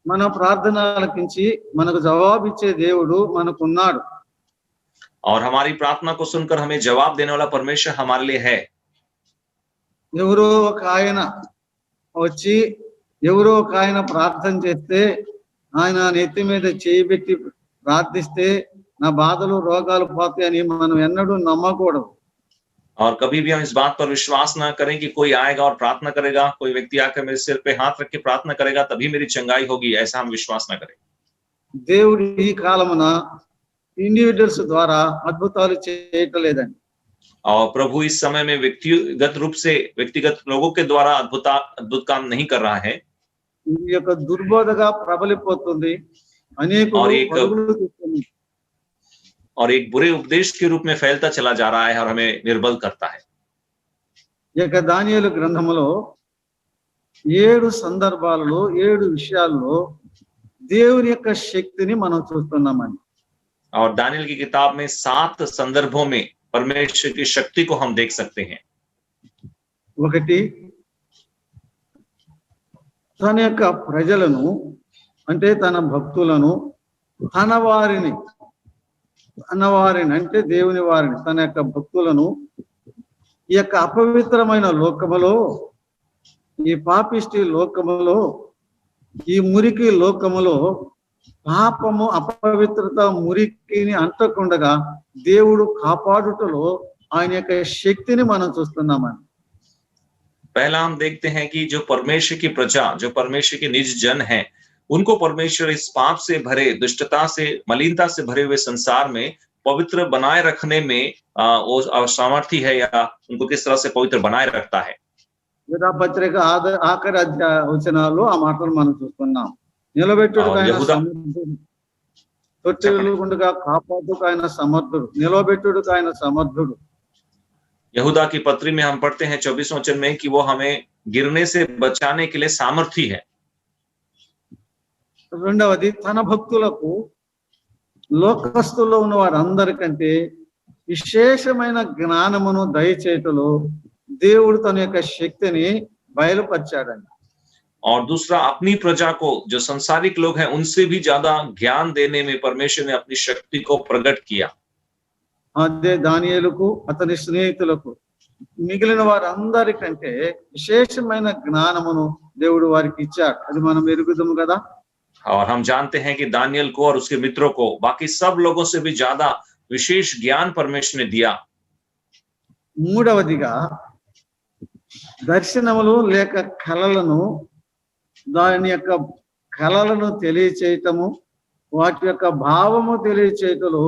మన ప్రార్థన ఆలకించి మనకు జవాబిచ్చే దేవుడు మనకున్నాడు. और हमारी प्रार्थना को सुनकर हमें जवाब देने वाला परमेश्वर हमारे लिए है। ఎవరో ఒక ఆయన వచ్చి ఎవరో ఒక ఆయన ప్రార్థన చేస్తే ఆయన నెత్తి మీద చేయి పెట్టి ప్రార్థిస్తే నా బాధలు రోగాలు పోతాయని మనం ఎన్నడూ నమ్మకూడదు. और कभी भी हम इस बात पर विश्वास ना करें कि कोई आएगा और प्रार्थना करेगा, कोई व्यक्ति आकर मेरे सिर पे हाथ रख के प्रार्थना करेगा तभी मेरी चंगाई होगी, ऐसा हम विश्वास ना करें। దేవుడు ఈ కాలమున ఇండివిజువల్స్ ద్వారా అద్భుతాలు చేయట్లేదండి. और प्रभु इस समय में व्यक्तिगत लोगों के द्वारा अद्भुत काम नहीं कर रहा है। ఈ యొక్క దుర్బోధగా ప్రబలిపోతుంది. అనేకులు పరుగులు తీస్తున్నారు. और एक बुरे उपदेश के रूप में फैलता चला जा रहा है और हमें निर्बल करता है। ఈ యొక్క దానియేలు గ్రంథములో 7 సందర్భాలలో 7 విషయాల్లో దేవుని యొక్క శక్తిని మనం చూస్తున్నామండి. और दानियल की किताब में 7 संदर्भों में परमेश्वर की शक्ति को हम देख सकते हैं। ఒకటి, తన యొక్క ప్రజలను అంటే తన భక్తులను తన వారిని అంటే దేవుని వారిని తన యొక్క భక్తులను ఈ యొక్క అపవిత్రమైన లోకములో, ఈ పాపిష్టి లోకములో, ఈ మురికి లోకములో పాపము అపవిత్రత మురికిని అంటకుండగా దేవుడు కాపాడుటలో ఆయన యొక్క శక్తిని మనం చూస్తున్నామని. पहला हम देखते हैं कि जो परमेश्वर की प्रजा, जो परमेश्वर के निज जन हैं, उनको परमेश्वर इस पाप से भरे, दुष्टता से, मलिनता से भरे हुए संसार में पवित्र बनाए रखने में वो सामर्थ्य है या उनको किस तरह से पवित्र बनाए रखता है। పత్రిక ఆఖరి అధ్యాయ వచనాల్లో ఆ మాటలు మనం చూస్తున్నాం. నిలబెట్టుటకు ఆయన సమర్థుడు, తొట్టిల్లుకుండగా కాపాడుటకు ఆయన సమర్థుడు, నిలబెట్టుటకు ఆయన సమర్థుడు. यहूदा की पत्री में हम पढ़ते हैं 24वें वचन में कि वो हमें गिरने से बचाने के लिए सामर्थी है। రెండవది, తన భక్తులకు లోకస్తుల్లో ఉన్న వారందరికంటే విశేషమైన జ్ఞానమును దయచేయటలో దేవుడు తన యొక్క శక్తిని బయలుపరిచాడండి. और दूसरा, अपनी प्रजा को, जो संसारिक लोग हैं, उनसे भी ज्यादा ज्ञान देने में परमेश्वर ने अपनी शक्ति को प्रकट किया। అదే దానియేలుకు అతని స్నేహితులకు మిగిలిన వారందరికంటే విశేషమైన జ్ఞానమును దేవుడు వారికి ఇచ్చాడు. అది మనం ఎరుగుదాము కదా. और हम जानते हैं कि दानियल को और उसके मित्रों को बाकी सब लोगों से भी ज्यादा विशेष ज्ञान परमेश्वर ने दिया। మూడవదిగా, దర్శనములు లేక కళలను, దాని యొక్క కళలను తెలియచేయటము, వాటి యొక్క భావము తెలియచేయటంలో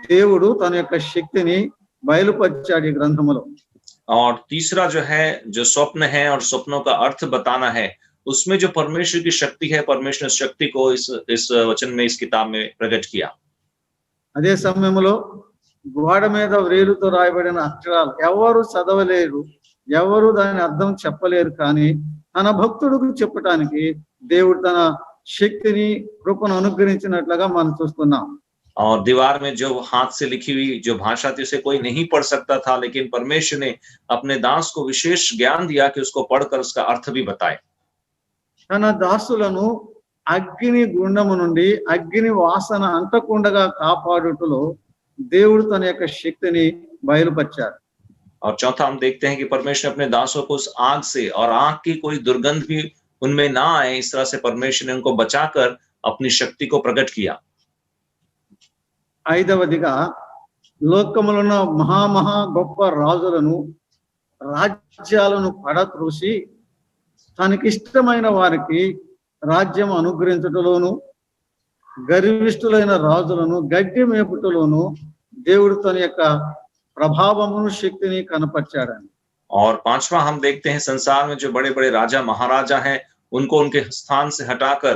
దేవుడు తన యొక్క శక్తిని బయలుపరిచాడు ఈ గ్రంథములో. और तीसरा जो है, जो स्वप्न है और स्वप्नों का अर्थ बताना है, उसमें जो परमेश्वर की शक्ति है, परमेश्वर ने शक्ति को इस वचन में, इस किताब में प्रकट किया। అదే సమయంలో గోడ మీద వ్రేలుతో రాయబడిన అక్షరాలు ఎవరు చదవలేరు, ఎవరు దాని అర్థం చెప్పలేరు, కానీ తన భక్తుడికి చెప్పటానికి దేవుడు తన శక్తిని, కృపను అనుగ్రహించినట్లుగా మనం చూస్తున్నాం. और दीवार में जो हाथ से लिखी हुई जो भाषा थी, उसे कोई नहीं पढ़ सकता था, लेकिन परमेश्वर ने अपने दास को विशेष ज्ञान दिया कि उसको पढ़कर उसका अर्थ भी बताए। తన దాసులను అగ్ని గుండము నుండి అగ్ని వాసన అంటకుండగా కాపాడుటలో దేవుడు తన యొక్క శక్తిని బయలుపరిచాడు. और चौथा, हम देखते हैं कि परमेश्वर अपने दासों को उस आग से, और आग की कोई दुर्गंध भी उनमें ना आए, इस तरह से परमेश्वर ने उनको बचाकर अपनी शक्ति को प्रकट किया। ఐదవదిగా, లోకములో ఉన్న మహా గొప్ప రాజులను, రాజ్యాలను పడత్రోసి తనకిష్టమైన వారికి రాజ్యం అనుగ్రహించటలోను, గర్విష్ఠులైన రాజులను గడ్డి మేపుటలోను దేవుడు తన యొక్క ప్రభావమును, శక్తిని కనపరిచాడని. और पांचवा, हम देखते हैं संसार में जो बड़े बड़े राजा महाराजा हैं, उनको उनके स्थान से हटाकर,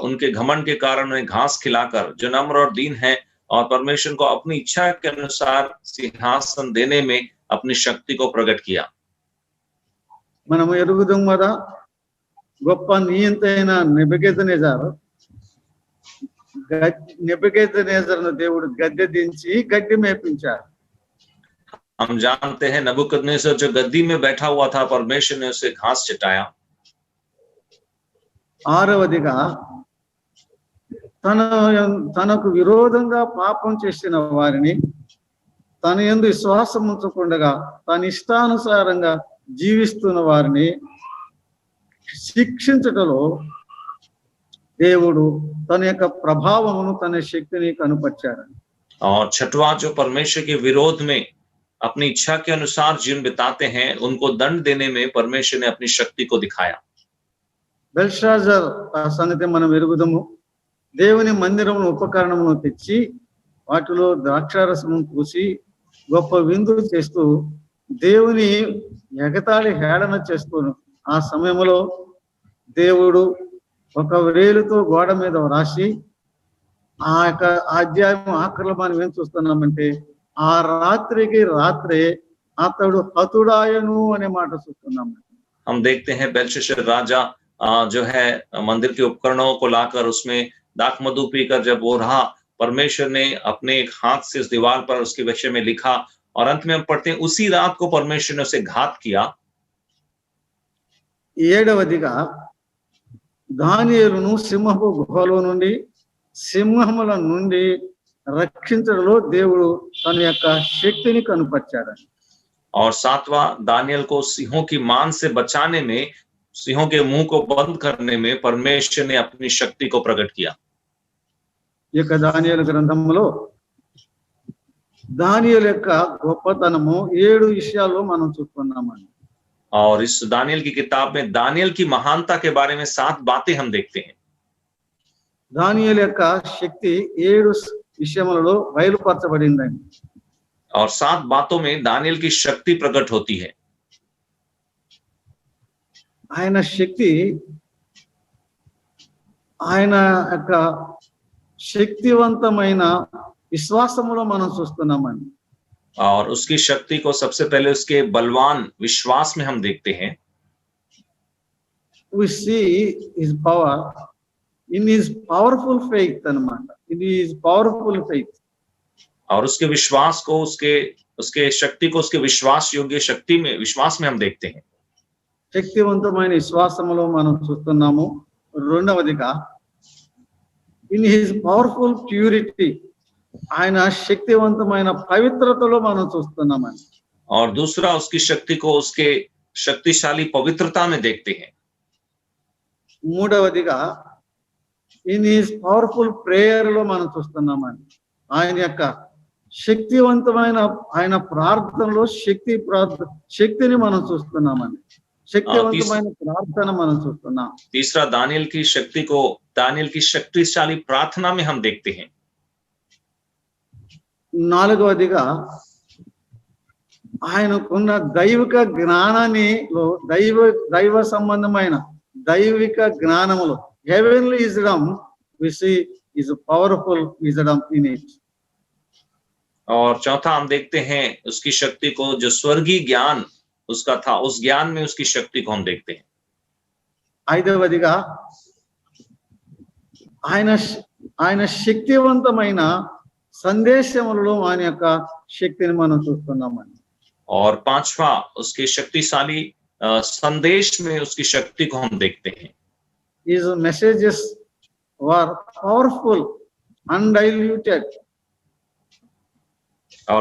उनके घमंड के कारण उन्हें घास खिलाकर, जो नम्र और दीन है, और परमेश्वर को अपनी इच्छा के अनुसार सिंहासन देने में अपनी शक्ति को प्रकट किया। మనము ఎరుగుదాం కదా, గొప్ప నియంత అయిన నెబుకద్నెజరును దేవుడు గద్దె దించి గడ్డి మేపించాడు. हम जानते हैं नबूकदनेस्सर जो गद्दी में बैठा हुआ था, परमेश्वर ने उसे घास चटाया। ఆరవదిగా తనకు విరోధంగా పాపం చేసిన వారిని తన యందు విశ్వాసం ఉంచకుండా తన ఇష్టానుసారంగా జీవిస్తున్న వారిని శిక్షించటలో దేవుడు తన యొక్క ప్రభావమును తన శక్తిని కనుపరిచాడు. और छठवां जो परमेश्वर के विरोध में अपनी इच्छा के अनुसार जीवन बिताते हैं, उनको दंड देने में परमेश्वर ने अपनी शक्ति को दिखाया। బెల్షాజర్ సంగతి మనం ఎరుగుదము. దేవుని మందిరమును ఉపకరణమును తెచ్చి వాటిలో ద్రాక్షారసము పూసి గొప్ప విందు చేస్తూ దేవుని ఎగతాళి హేళన చేస్తూ ఆ సమయంలో దేవుడు ఒక వేలుతో గోడ మీద రాసి ఆ యొక్క అధ్యాయం ఆఖరిలో మనం ఏం చూస్తున్నామంటే ఆ రాత్రికి రాత్రే అతడు హతుడాయను అనే మాట చూస్తున్నాం. हम देखते हैं बेलशस्सर राजा जो है मंदिर के उपकरणों को लाकर उसमें दाख मधु पीकर जब वो रहा, परमेश्वर ने अपने एक हाथ से उस दीवार पर उसके विषय में लिखा और अंत में हम पढ़ते हैं उसी रात को परमेश्वर ने उसे घात किया। ఏడవదిగా దానియేలును సింహపు గుహలో నుండి సింహముల నుండి రక్షించడంలో దేవుడు తన యొక్క శక్తిని కనుపరిచాడు. और सातवां, दानियल को सिंहों की मान से बचाने में, सिंहों के मुंह को बंद करने में परमेश्वर ने अपनी शक्ति को प्रकट किया। ఈ యొక్క దానియేలు గ్రంథంలో దానియేలు యొక్క గొప్పతనము 7 విషయాల్లో మనం చూస్తున్నామండి. और इस दानियल की किताब में दानियल की महानता के बारे में 7 बातें हम देखते हैं। దానియేలు యొక్క శక్తి 7 విషయములలో బయలుపరచబడిందండి. और 7 बातों में दानियल की शक्ति प्रकट होती है। ఆయన శక్తి ఆయన యొక్క శక్తివంతమైన విశ్వాసములో మనం చూస్తున్నామండి. और उसकी शक्ति को सबसे पहले उसके बलवान विश्वास में हम देखते हैं। We see his power in his powerful faith అన్నమాట. It is powerful faith. और उसके विश्वास को, उसके शक्ति को उसके विश्वास योग्य शक्ति में, विश्वास में हम देखते हैं। శక్తివంతమైన విశ్వాసములో మనం చూస్తున్నాము. రెండవదిగా in his powerful purity, ఆయన శక్తివంతమైన పవిత్రతలో మనం చూస్తున్నామండి. और दूसरा, उसकी शक्ति को उसके शक्तिशाली पवित्रता में देखते हैं। మూడవదిగా in his powerful prayer లో మనం చూస్తున్నామండి. ఆయన యొక్క శక్తివంతమైన ఆయన ప్రార్థనలో శక్తిని మనం చూస్తున్నామండి. శక్తివంతమైన ప్రార్థన మనం చూస్తున్నాం. तीसरा, दानियल की शक्तिशाली प्रार्थना में हम देखते हैं। నాలుగవదిగా ఆయనకున్న దైవిక జ్ఞానానిలో దైవ సంబంధమైన దైవిక జ్ఞానములో heavenly wisdom we see is a powerful wisdom in it. और चौथा, हम देखते हैं उसकी शक्ति को, जो स्वर्गीय ज्ञान उसका था, उस ज्ञान में उसकी शक्ति को हम देखते हैं। ఐదవదిగా ఆయన శక్తివంతమైన సందేశములలో ఆయన యొక్క శక్తిని మనం చూస్తున్నామండి. और पांचवा, उसके शक्तिशाली संदेश में उसकी शक्ति को हम देखते हैं। His messages were powerful, undiluted. और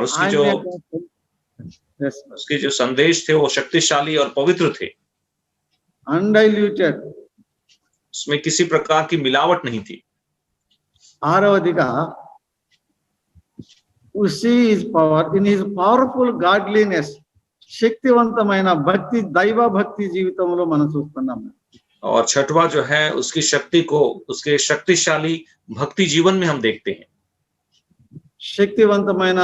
उसके जो संदेश थे वो शक्तिशाली और पवित्र थे। Undiluted. उसमें किसी प्रकार की मिलावट नहीं थी। ఆరవదిగా we see his power in his powerful godliness. శక్తివంతమైన భక్తి, దైవ భక్తి జీవితంలో మనం చూస్తున్నాం. और छठवा जो है, उसकी शक्ति को उसके शक्तिशाली भक्ति जीवन में हम देखते हैं। శక్తివంతమైన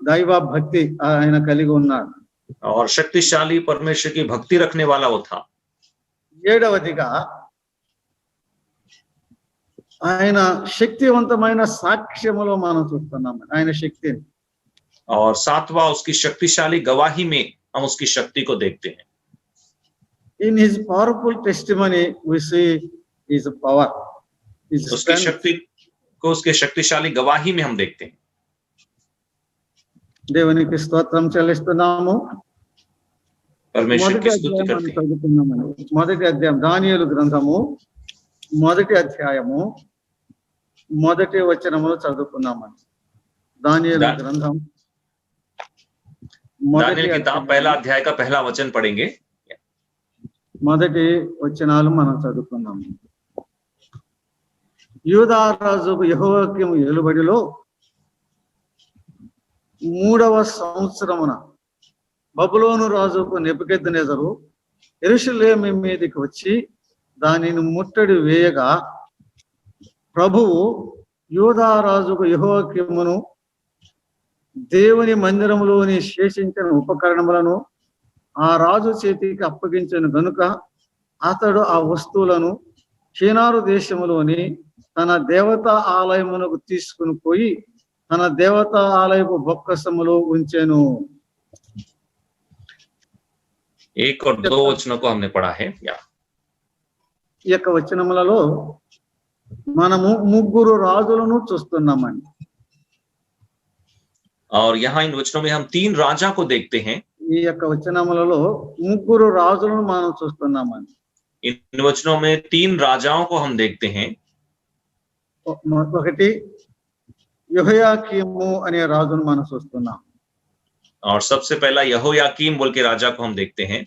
దైవ భక్తి ఆయన కలిగి ఉన్నాడు. और शक्तिशाली परमेश्वर की भक्ति रखने वाला वो था। ఏడవదిగా ఆయన శక్తివంతమైన సాక్ష్యములో మనం చూస్తున్నాం ఆయన శక్తిని. और सातवां, उसकी शक्तिशाली गवाही में हम उसकी शक्ति को देखते हैं। In his powerful testimony we see his power, his उसकी शक्ति को उसके शक्तिशाली गवाही में हम देखते हैं। దేవునికి స్తోత్రం చెల్లిస్తున్నాము. परमेश्वर మొదటి की स्तुति అధ్యాయం మనం करते हैं। చదువుకున్నామండి. మొదటి అధ్యాయం దానియేలు గ్రంథము మొదటి అధ్యాయము మొదటి వచనములో చదువుకున్నామండి. దానియేలు दा- గ్రంథం दानियल किताब पहला अध्याय का पहला वचन पढ़ेंगे। మొదటి వచనాలు మనం చదువుకున్నాము. యూదా రాజు యెహోయాకీము ఏలుబడిలో 3వ సంవత్సరమున బబులోను రాజుకు నెబుకద్నెజరు యెరూషలేము మీదకి వచ్చి దానిని ముట్టడి వేయగా ప్రభువు యూదా రాజుకు యెహోయాకీమును దేవుని మందిరములోని శేషించిన ఉపకరణములను ఆ రాజు చేతికి అప్పగించను గనుక అతడు ఆ వస్తువులను షీనారు దేశములోని తన దేవతా ఆలయమునకు తీసుకుని పోయి తన దేవతా ఆలయపు బొక్కసములో ఉంచెను. 1 और 2 वचनों को हमने पढ़ा है। ఈ యొక్క వచనములలో మనము ముగ్గురు రాజులను చూస్తున్నామండి. और यहाँ इन वचनों में हम 3 राजा को देखते हैं। ఈ యొక్క వచనములలో ముగ్గురు రాజులను మనం చూస్తున్నామండి. इन वचनों में 3 राजाओं को हम देखते हैं। ఒకటి యెహోయాకీము అనే రాజును మనం చూస్తున్నాం. और सबसे पहला यहोयाकीम बोल के राजा को हम देखते हैं।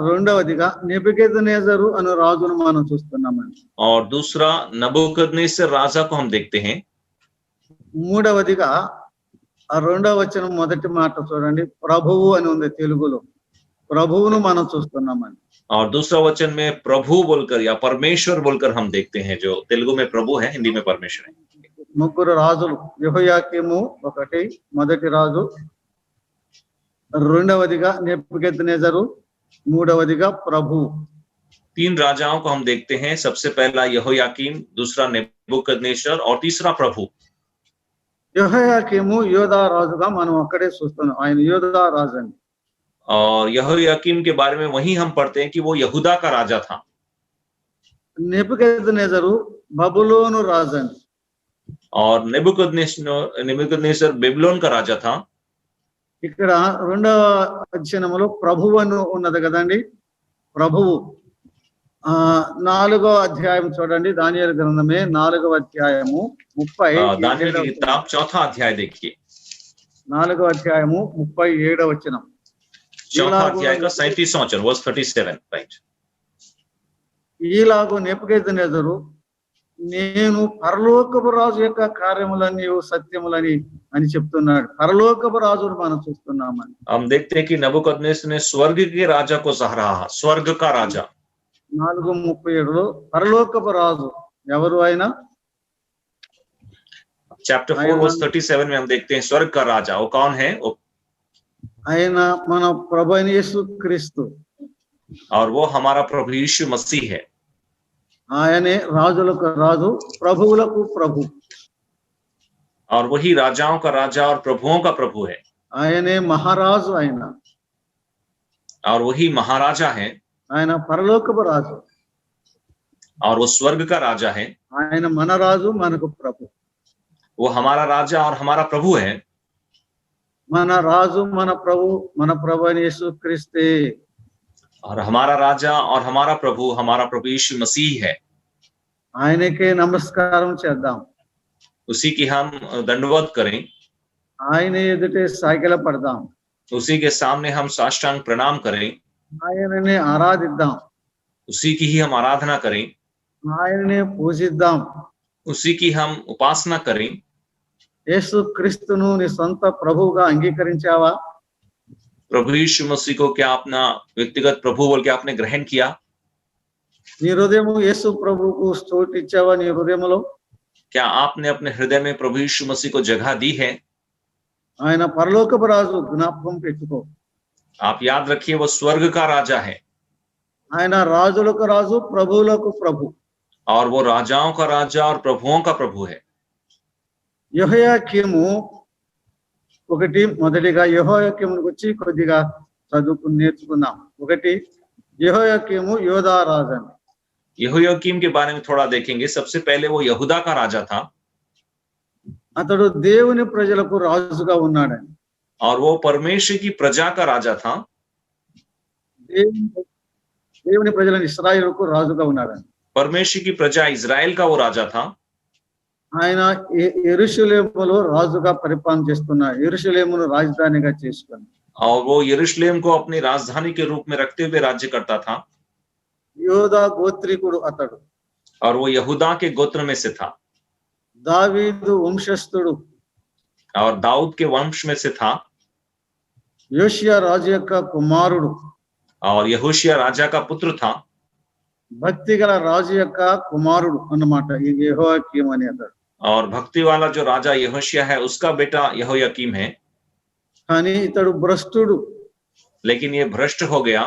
రెండవదిగా నెబుకద్నెజరు అనే రాజును మనం చూస్తున్నామండి. और दूसरा नबूकदनेस्सर राजा को हम देखते हैं। మూడవదిగా ఆ రెండవ వచనం మొదటి మాట చూడండి, ప్రభువు అని ఉంది తెలుగులో. ప్రభువును మనం చూస్తున్నామండి. और दूसरा वचन में प्रभु बोलकर या परमेश्वर बोलकर हम देखते हैं, जो तेलुगु में प्रभु है, हिंदी में परमेश्वर है। ముగ్గురు రాజులు, యెహోయాకీము ఒకటి మొదటి రాజు, రెండవదిగా నెబుకద్నెజరు, మూడవదిగా ప్రభు. 3 राजाओं को हम देखते हैं। सबसे पहला यहोयाकीम, दूसरा नेबूकदनेस्सर और तीसरा प्रभु। యెహోయాకీము యోధా రాజుగా మనం అక్కడే చూస్తున్నాం. ఆయన యోధా రాజు అండి. और यहोयाकीम के बारे में वही हम पढ़ते हैं कि वो यहूदा का राजा था। నెబుకద్నెజరు బబులోను రాజు అండి. और नेबूकदनेस्सर बेबीलोन का राजा था। ఇక్కడ రెండవ అధ్యాయములో ప్రభువు అని ఉన్నది కదండి. ప్రభువు 4వ అధ్యాయం చూడండి, దానియేలు గ్రంథమే 4వ అధ్యాయము 37. दानियल की किताब 4था अध्याय देखिए। 4వ అధ్యాయము 37వ వచనం. 4था अध्याय का 37वां वचन, वर्स 37, राइट। ఈలాగు నెబుకద్నెజరు నేను పరలోకపు రాజు యొక్క కార్యములన్నీ సత్యములని అని చెప్తున్నాడు. పరలోకపు రాజును మనం చూస్తున్నామని. हम देखते हैं कि नबूकदनेस्सर ने स्वर्ग के राजा को सराहा, स्वर्ग का राजा। 4:37లో పరలోకపు రాజు ఎవరు ఆయన? चैप्टर 4 वर्स 37 में हम देखते हैं स्वर्ग का राजा वो कौन है? ఆయన మన ప్రభు అయిన యేసుక్రీస్తు. और वो हमारा प्रभु यीशु मसीह है। ఆయనే రాజులకు రాజు, ప్రభువులకు ప్రభు. और वही राजाओं का राजा और प्रभुओं का प्रभु है। ఆయనే మహారాజు. ఆయన और वही महाराजा है। ఆయన పరలోకపు రాజు. और वो स्वर्ग का राजा है। ఆయన మన రాజు, మనకు ప్రభు. वो हमारा राजा और हमारा प्रभु है। మన రాజు, మన ప్రభు అయిన యేసుక్రీస్తే. और हमारा राजा और हमारा प्रभु यीशु मसीह है। ఆయనకే నమస్కారం చేద్దాం. उसी की हम दंडवत करें। ఆయన ఎదుటే సాగిల పడదాం. उसी के सामने हम साष्टांग प्रणाम करें। ఆయననే ఆరాధిద్దాం. उसी की ही हम आराधना करें। ఆయననే పూజిద్దాం. उसी की हम उपासना करें। యేసుక్రీస్తును నీ సొంత ప్రభువుగా అంగీకరించావా? प्रभु यीशु मसीह को क्या अपना व्यक्तिगत प्रभु बोल के आपने ग्रहण किया? నీ హృదయము యేసు ప్రభువుకు చోటు ఇచ్చావా? నీ హృదయములో क्या आपने अपने हृदय में प्रभु यीशु मसीह को जगह दी है? ఆయన పరలోకపు రాజు, జ్ఞాపకం పెట్టుకో. आप याद रखिए वो स्वर्ग का राजा है। ఆయన రాజులకు రాజు, ప్రభువులకు ప్రభు. और वो राजाओं का राजा और प्रभुओं का प्रभु है। యెహోయాకీము ఒకటి, మొదటిగా యెహోయాకీము గురించి కొద్దిగా చదువుకుని నేర్చుకుందాం. ఒకటి, యెహోయాకీము యోధా రాజు అని. यहोयाकीम के बारे में थोड़ा देखेंगे। सबसे पहले वो यहूदा का राजा था। అతడు దేవుని ప్రజలకు రాజుగా ఉన్నాడని. और वो परमेश्वर की प्रजा का राजा था। దేవుని ప్రజలను ఇశ్రాయేలుకు రాజుగా ఉన్నాడని. परमेश्वर की प्रजा इजराइल का वो राजा था। ఆయన యెరూషలేములో రాజుగా పరిపాలన చేస్తున్నాడు. యెరూషలేమును రాజధానిగా చేసుకొని. और वो यरूशलेम को अपनी राजधानी के रूप में रखते हुए राज्य करता था। యోధా గోత్రికుడు అతడు. और वो यहूदा के गोत्र में से था। దావీదు వంశస్థుడు. और दाऊद के वंश में से था। యోషియా రాజు యొక్క కుమారుడు. और यहोशिया राजा का पुत्र था। భక్తిగల రాజు యొక్క కుమారుడు అన్నమాట ఈ యెహోయాకీం అనే అతడు. और भक्ति वाला जो राजा यहोशिया है उसका बेटा यहोयाकीम है। కానీ ఇతడు భ్రష్టుడు. लेकिन ये भ्रष्ट हो गया।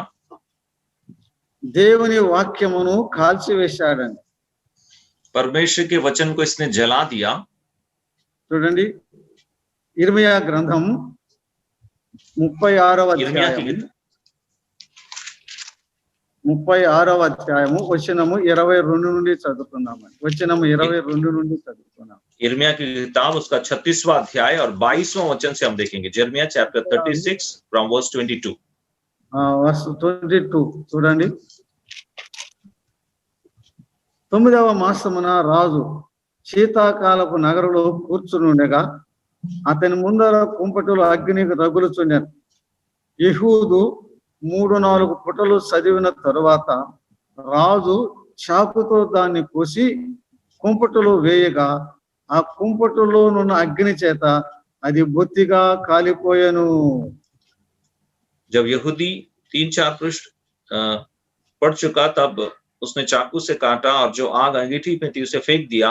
దేవుని వాక్యమును కాల్చివేశాడని. परमेश्वर के वचन को इसने जला दिया। చూడండి ఇర్మియా గ్రంథం 36వ అధ్యాయము వచనము 22 నుండి చదువుకుందామని. వచనము 22 నుండి చదువుకుందాం. यिर्मयाह की किताब उसका 36वां अध्याय और 22वां वचन से हम देखेंगे। यिर्मयाह चैप्टर 36 फ्रॉम वर्स 22। వర్స్ 22 చూడండి. 9వ మాసమున రాజు శీతాకాలపు నగరులో కూర్చునుండగా అతని ముందర కుంపటులు అగ్నికి రగులుచుండెను. యెహూదు 3-4 పుటలు చదివిన తరువాత రాజు చాకుతో దాన్ని కోసి కుంపటులు వేయగా ఆ కుంపటులోనున్న అగ్ని చేత అది బొత్తిగా కాలిపోయెను. जब यहूदी 3-4 पृष्ठ पढ़ चुका तब उसने चाकू से काटा और जो आग अंगीठी में थी उसे फेंक दिया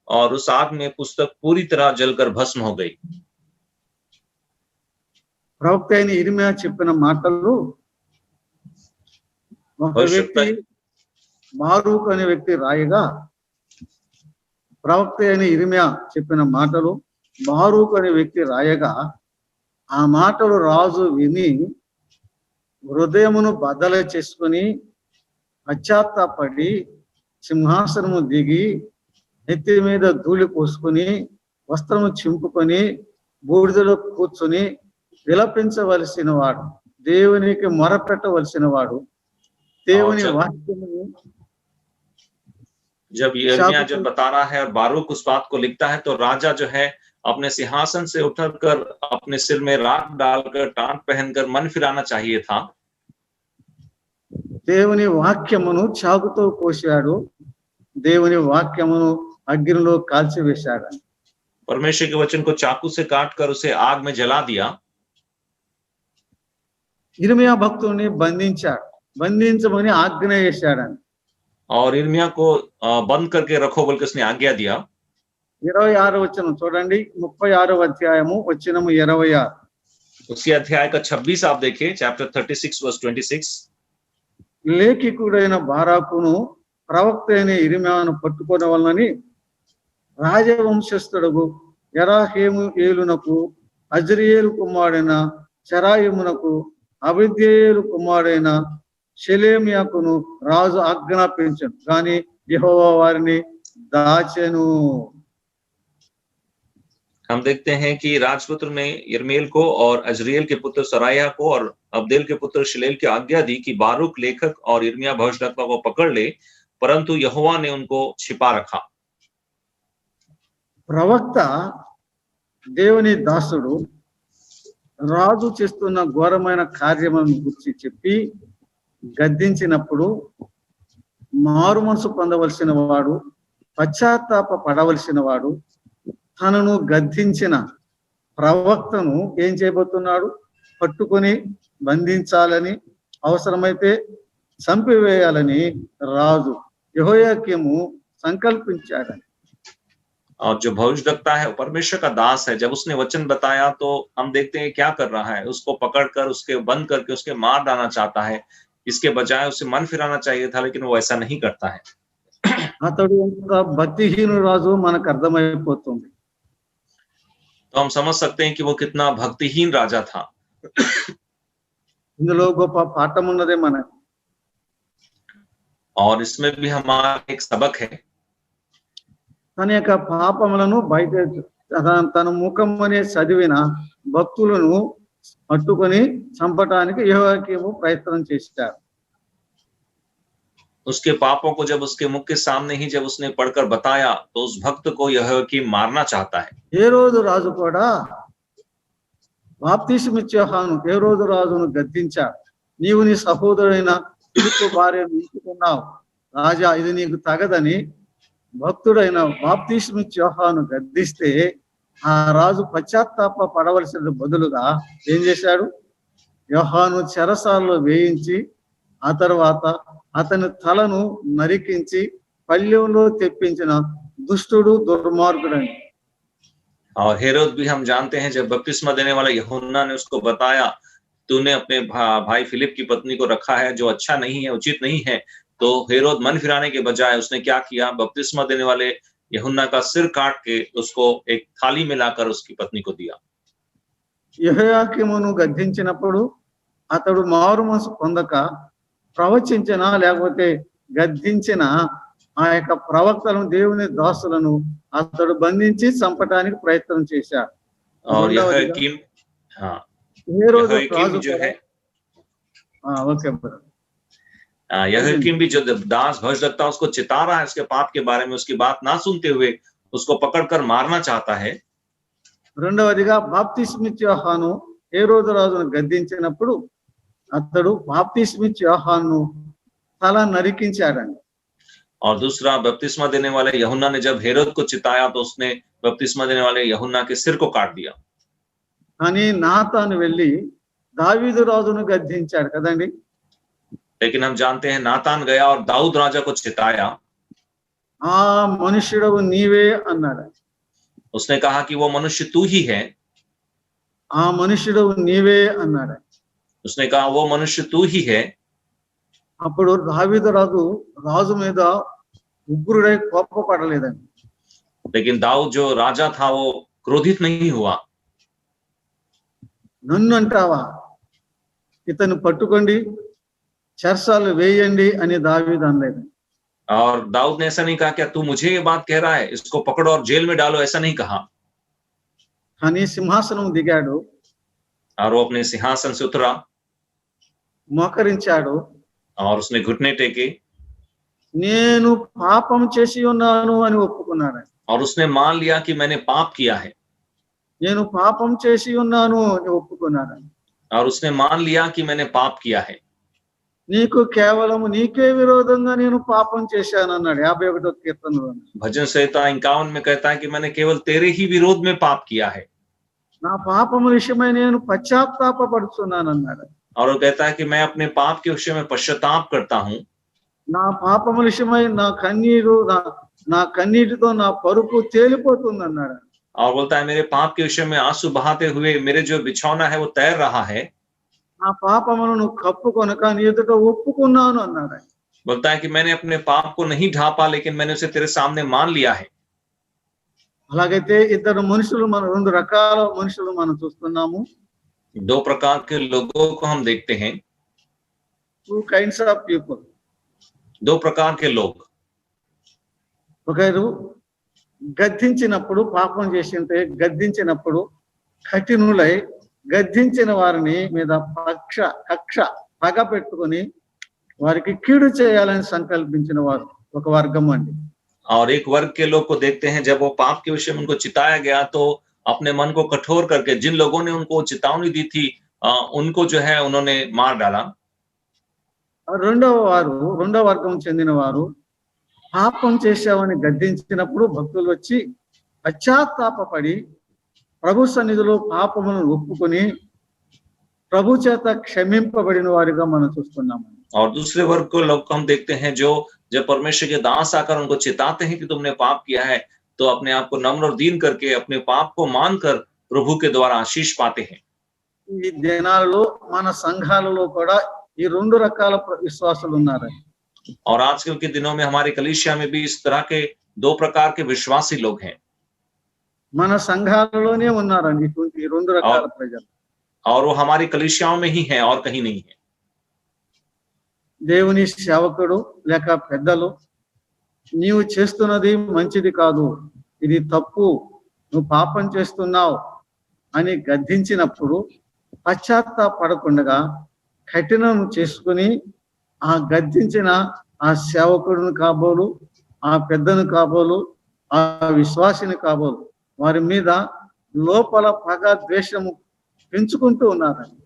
और उस आग में पुस्तक पूरी तरह जलकर भस्म हो गई। ప్రవక్త అయిన ఇర్మియా చెప్పిన మాటలు ఒక వ్యక్తి బారూక్ అనే వ్యక్తి రాయగా, ప్రవక్త అయిన ఇర్మియా చెప్పిన మాటలు బారూక్ అనే వ్యక్తి రాయగా ఆ మాటలు రాజు విని హృదయమును బద్దలు చేసుకుని పశ్చాత్తాపడి సింహాసనము దిగి నెత్తి మీద ధూళి పోసుకుని వస్త్రము చింపుకొని బూడిదలో కూర్చుని విలపించవలసిన వాడు, దేవునికి మొరపెట్టవలసిన వాడు, దేవుని వాక్యము जब यिर्मयाह जब बता रहा है और बारूक उस बात को लिखता है तो राजा जो है अपने सिंहासन से उठकर अपने सिर में राख डालकर टाट पहनकर मन फिराना चाहिए था। దేవుని వాక్యమును చాకుతో కోసాడు, దేవుని వాక్యమును అగ్నిలో కాల్చివేశాడు. परमेश्वर के वचन को चाकू से काटकर उसे आग में जला दिया। ఇర్మియా భక్తుని బంధించమని ఆజ్ఞ చేశాడని. और यिर्मयाह को बंद करके रखो बोलकर उसने आज्ञा दिया। 26వ వచనం చూడండి. 36వ అధ్యాయము వచనము 26. उसी अध्याय का 26 आप देखिए, चैप्टर 36 वर्स 26। లేఖికుడైన బారాకును ప్రవక్త అయిన ఇర్మియాను పట్టుకోవలనని రాజవంశస్థుడగు యెరాహేము ఏలునకు అజ్రియేలు కుమారుడైన చెరాయిమునకు అబిద్యేలు కుమారుడైన షెలెమియాకును రాజు ఆజ్ఞాపించెను, కానీ యెహోవా వారిని దాచెను. हम देखते हैं कि राजपुत्र ने यिर्मयाह को और अजरियल के पुत्र सराया को और अब्देल के पुत्र शिलेल की आज्ञा दी कि बारूक लेखक और यिर्मयाह भविष्यद्वक्ता को पकड़ ले, परंतु यहोवा ने उनको छिपा रखा। ప్రవక్త దేవుని దాసుడు రాజు చేస్తున్న ఘోరమైన కార్యములను గురించి చెప్పి గద్దించినప్పుడు మారు మనసు పొందవలసిన వాడు, పశ్చాత్తాప పడవలసిన వాడు తనను గద్దించిన ప్రవక్తను ఏం చేయబోతున్నాడు? పట్టుకొని బంధించాలని, అవసరమైతే చంపివేయాలని రాజు యెహోయాకీము సంకల్పించాడని. और जो भविष्यद्वक्ता है परमेश्वर का दास है, जब उसने वचन बताया तो हम देखते हैं क्या कर रहा है। उसको पकड़कर उसके बंद करके उसके मार डालना चाहता है। इसके बजाय उसे मन फिराना चाहिए था, लेकिन वो ऐसा नहीं करता है। అతడు ఎంత భక్తిహీనుడు రాజు మనకు అర్థమైపోతుంది. तो हम समझ सकते हैं कि वो कितना भक्तिहीन राजा था। ఇందులో గొప్ప పాఠం ఉన్నదే మనకు. और इसमें भी हमारा एक सबक है। తన యొక్క పాపములను బయట తన ముఖం అనే చదివిన భక్తులను పట్టుకొని చంపటానికి యెహోయాకీము ప్రయత్నం చేశాడు. उसके पापों को जब उसके मुख के सामने ही जब उसने पढ़कर बताया तो उस भक्त को यहोयाकीम मारना चाहता है। హేరోదు రాజు కూడా బాప్తిస్మిచ్చే యోహాను హేరోదు రాజును గద్దించాడు. నీవు నీ సహోదరుడైన ఫిలిప్పు భార్యను ఉంచుకున్నావు రాజా, ఇది నీకు తగదని భక్తుడైన బాప్తిస్మిచ్చే యోహాను గద్దిస్తే ఆ రాజు పశ్చాత్తాప పడవలసిన బదులుగా ఏం చేశాడు? యోహాను చెరసాలలో వేయించి ఆ తర్వాత అతని తలను నరికించి పళ్ళెంలో తెప్పించిన దుష్టుడు దుర్మార్గుడని. और हेरोद भी हम जानते हैं, जब बपतिस्मा देने वाला यूहन्ना ने उसको बताया तूने अपने भाई फिलिप की पत्नी को रखा है जो अच्छा नहीं है, उचित नहीं है, तो हेरोद मन फिराने के बजाय उसने क्या किया? बपतिस्मा देने वाले यूहन्ना का सिर काट के उसको एक थाली में लाकर उसकी पत्नी को दिया। యెహోయాకీమును గద్దించినప్పుడు అతడు మారు మనసు పొందక ప్రవచించిన లేకపోతే గద్దించిన ఆ యొక్క ప్రవక్తలను దేవుని దాసులను అతడు బంధించి చంపటానికి ప్రయత్నం చేశాడు. और यहोयाकीम जो है यहोयाकीम भी जो दास भजदत्ता उसको चिता रहा है उसके पाप के बारे में, उसकी बात ना सुनते हुए उसको पकड़कर मारना चाहता है। రెండవదిగా బాప్తిస్మిచ్చే యోహాను హేరోదు రాజును గద్దించినప్పుడు అతడు బాప్తిస్మిచ్చే యోహాను తల నరికించాడండి. और दूसरा बपतिस्मा देने वाले यूहन्ना ने जब हेरोद को चिताया तो उसने बपतिस्मा देने वाले यूहन्ना के सिर को काट दिया। కానీ నాతాను వెళ్ళి దావీదు రాజును గద్దించాడు కదండి. लेकिन हम जानते हैं नातान गया और दाऊद राजा को चिताया। ఆ మనుష్యుడవు నీవే అన్నాడు. उसने कहा कि वो मनुष्य तू ही है। ఆ మనుష్యుడవు నీవే అన్నాడు. उसने कहा वो मनुष्य तू ही है। అప్పుడు దావీదు రాజు మీద ఉగ్రుడై కోపపడలేదండి. लेकिन दाऊद जो राजा था वो क्रोधित नहीं हुआ। నన్ను అంటావా, ఇతను పట్టుకోండి చెరసాలు వేయండి అని దావీదు అనలేదు. और दाऊद ने ऐसा नहीं कहा क्या तू मुझे ये बात कह रहा है, इसको पकड़ो और जेल में डालो, ऐसा नहीं कहा। కానీ సింహాసనం దిగాడు, और वो अपने सिंहासन से उतरा, మోకరించాడు, और उसने घुटने टेके, నేను పాపం చేసి ఉన్నాను అని ఒప్పుకున్నాడు. और उसने मान लिया कि मैंने पाप किया है। నేను పాపం చేసి ఉన్నాను అని ఒప్పుకున్నాడు. और उसने मान लिया कि मैंने पाप किया है। నీకు కేవలం నీకే విరోధంగా నేను పాపం చేశాను అన్నాడు 51వ కీర్తనలో. भजन संहिता 51 में कहता है कि मैंने केवल तेरे ही विरोध में पाप किया है। నా పాపం విషయమై నేను పశ్చాత్తాపపడుతున్నాను అన్నాడు. और वो कहता है कि मैं अपने पाप के विषय में पश्चाताप करता हूँ। నా పాపం విషయమై నా కన్నీటితో నా పరుపు తేలిపోతుంది అన్నాడు. और बोलता है मेरे पाप के विषय में आंसू बहाते हुए मेरे जो बिछौना है वो तैर रहा है। నా పాపమును నువ్వు కప్పుకొనక నీ ఎదుట ఒప్పుకున్నాను అన్నాడు. बोलता है कि मैंने अपने पाप को नहीं ढांपा लेकिन मैंने उसे तेरे सामने मान लिया है। అలాగైతే ఇద్దరు మనుషులు రెండు రకాల మనుషులు మనం చూస్తున్నాము. दो प्रकार के लोगों को हम देखते हैं। Two kinds of people. दो प्रकार के लोग। ఒకరు గద్దించినప్పుడు పాపం చేసింటే గద్దించినప్పుడు కఠినులై గద్దించిన వారిని మీద కక్ష పగ పెట్టుకొని వారికి కీడు చేయాలని సంకల్పించిన వారు ఒక వర్గం అండి. और एक वर्ग के लोग को देखते हैं, जब वो पाप के विषय में उनको चिताया गया तो अपने मन को कठोर करके जिन लोगों ने उनको चेतावनी दी थी उनको जो है उन्होंने मार डाला। రెండవ వర్గం చెందిన వారు పాపం చేశామని గద్దించినప్పుడు భక్తులు వచ్చి పశ్చాత్తాపపడి ప్రభు సన్నిధిలో పాపమును ఒప్పుకొని ప్రభు చేత క్షమింపబడిన వారిగా మనం చూస్తున్నాము. और दूसरे वर्ग को लोग हम देखते हैं जो जब परमेश्वर के दास आकर उनको चिताते हैं कि तुमने पाप किया है तो अपने आप को नम्र और दीन करके अपने पाप को मानकर प्रभु के द्वारा आशीष पाते हैं। ఈ దినాలలో మన సంఘాలలో కూడా ఈ రెండు రకాల విశ్వాసులు ఉన్నారు. और आजकल के दिनों में हमारी कलीसिया में भी इस तरह के दो प्रकार के विश्वासी लोग हैं। మన సంఘాలలోనే ఉన్నారండి ఈ రెండు రకాల ప్రజలు. और वो हमारी कलीसियाओं में ही हैं और कहीं नहीं है। దేవుని సేవకుడు లేక పెద్దలు నీవు చేస్తున్నది మంచిది కాదు, ఇది తప్పు, నువ్వు పాపం చేస్తున్నావు అని గద్దించినప్పుడు పశ్చాత్తాపడకుండా కఠినం చేసుకుని ఆ గద్దించిన ఆ సేవకుడిని కాబోలు, ఆ పెద్దను కాబోలు, ఆ విశ్వాసిని కాబోలు వారి మీద లోపల పగ ద్వేషము పెంచుకుంటూ ఉన్నారండి.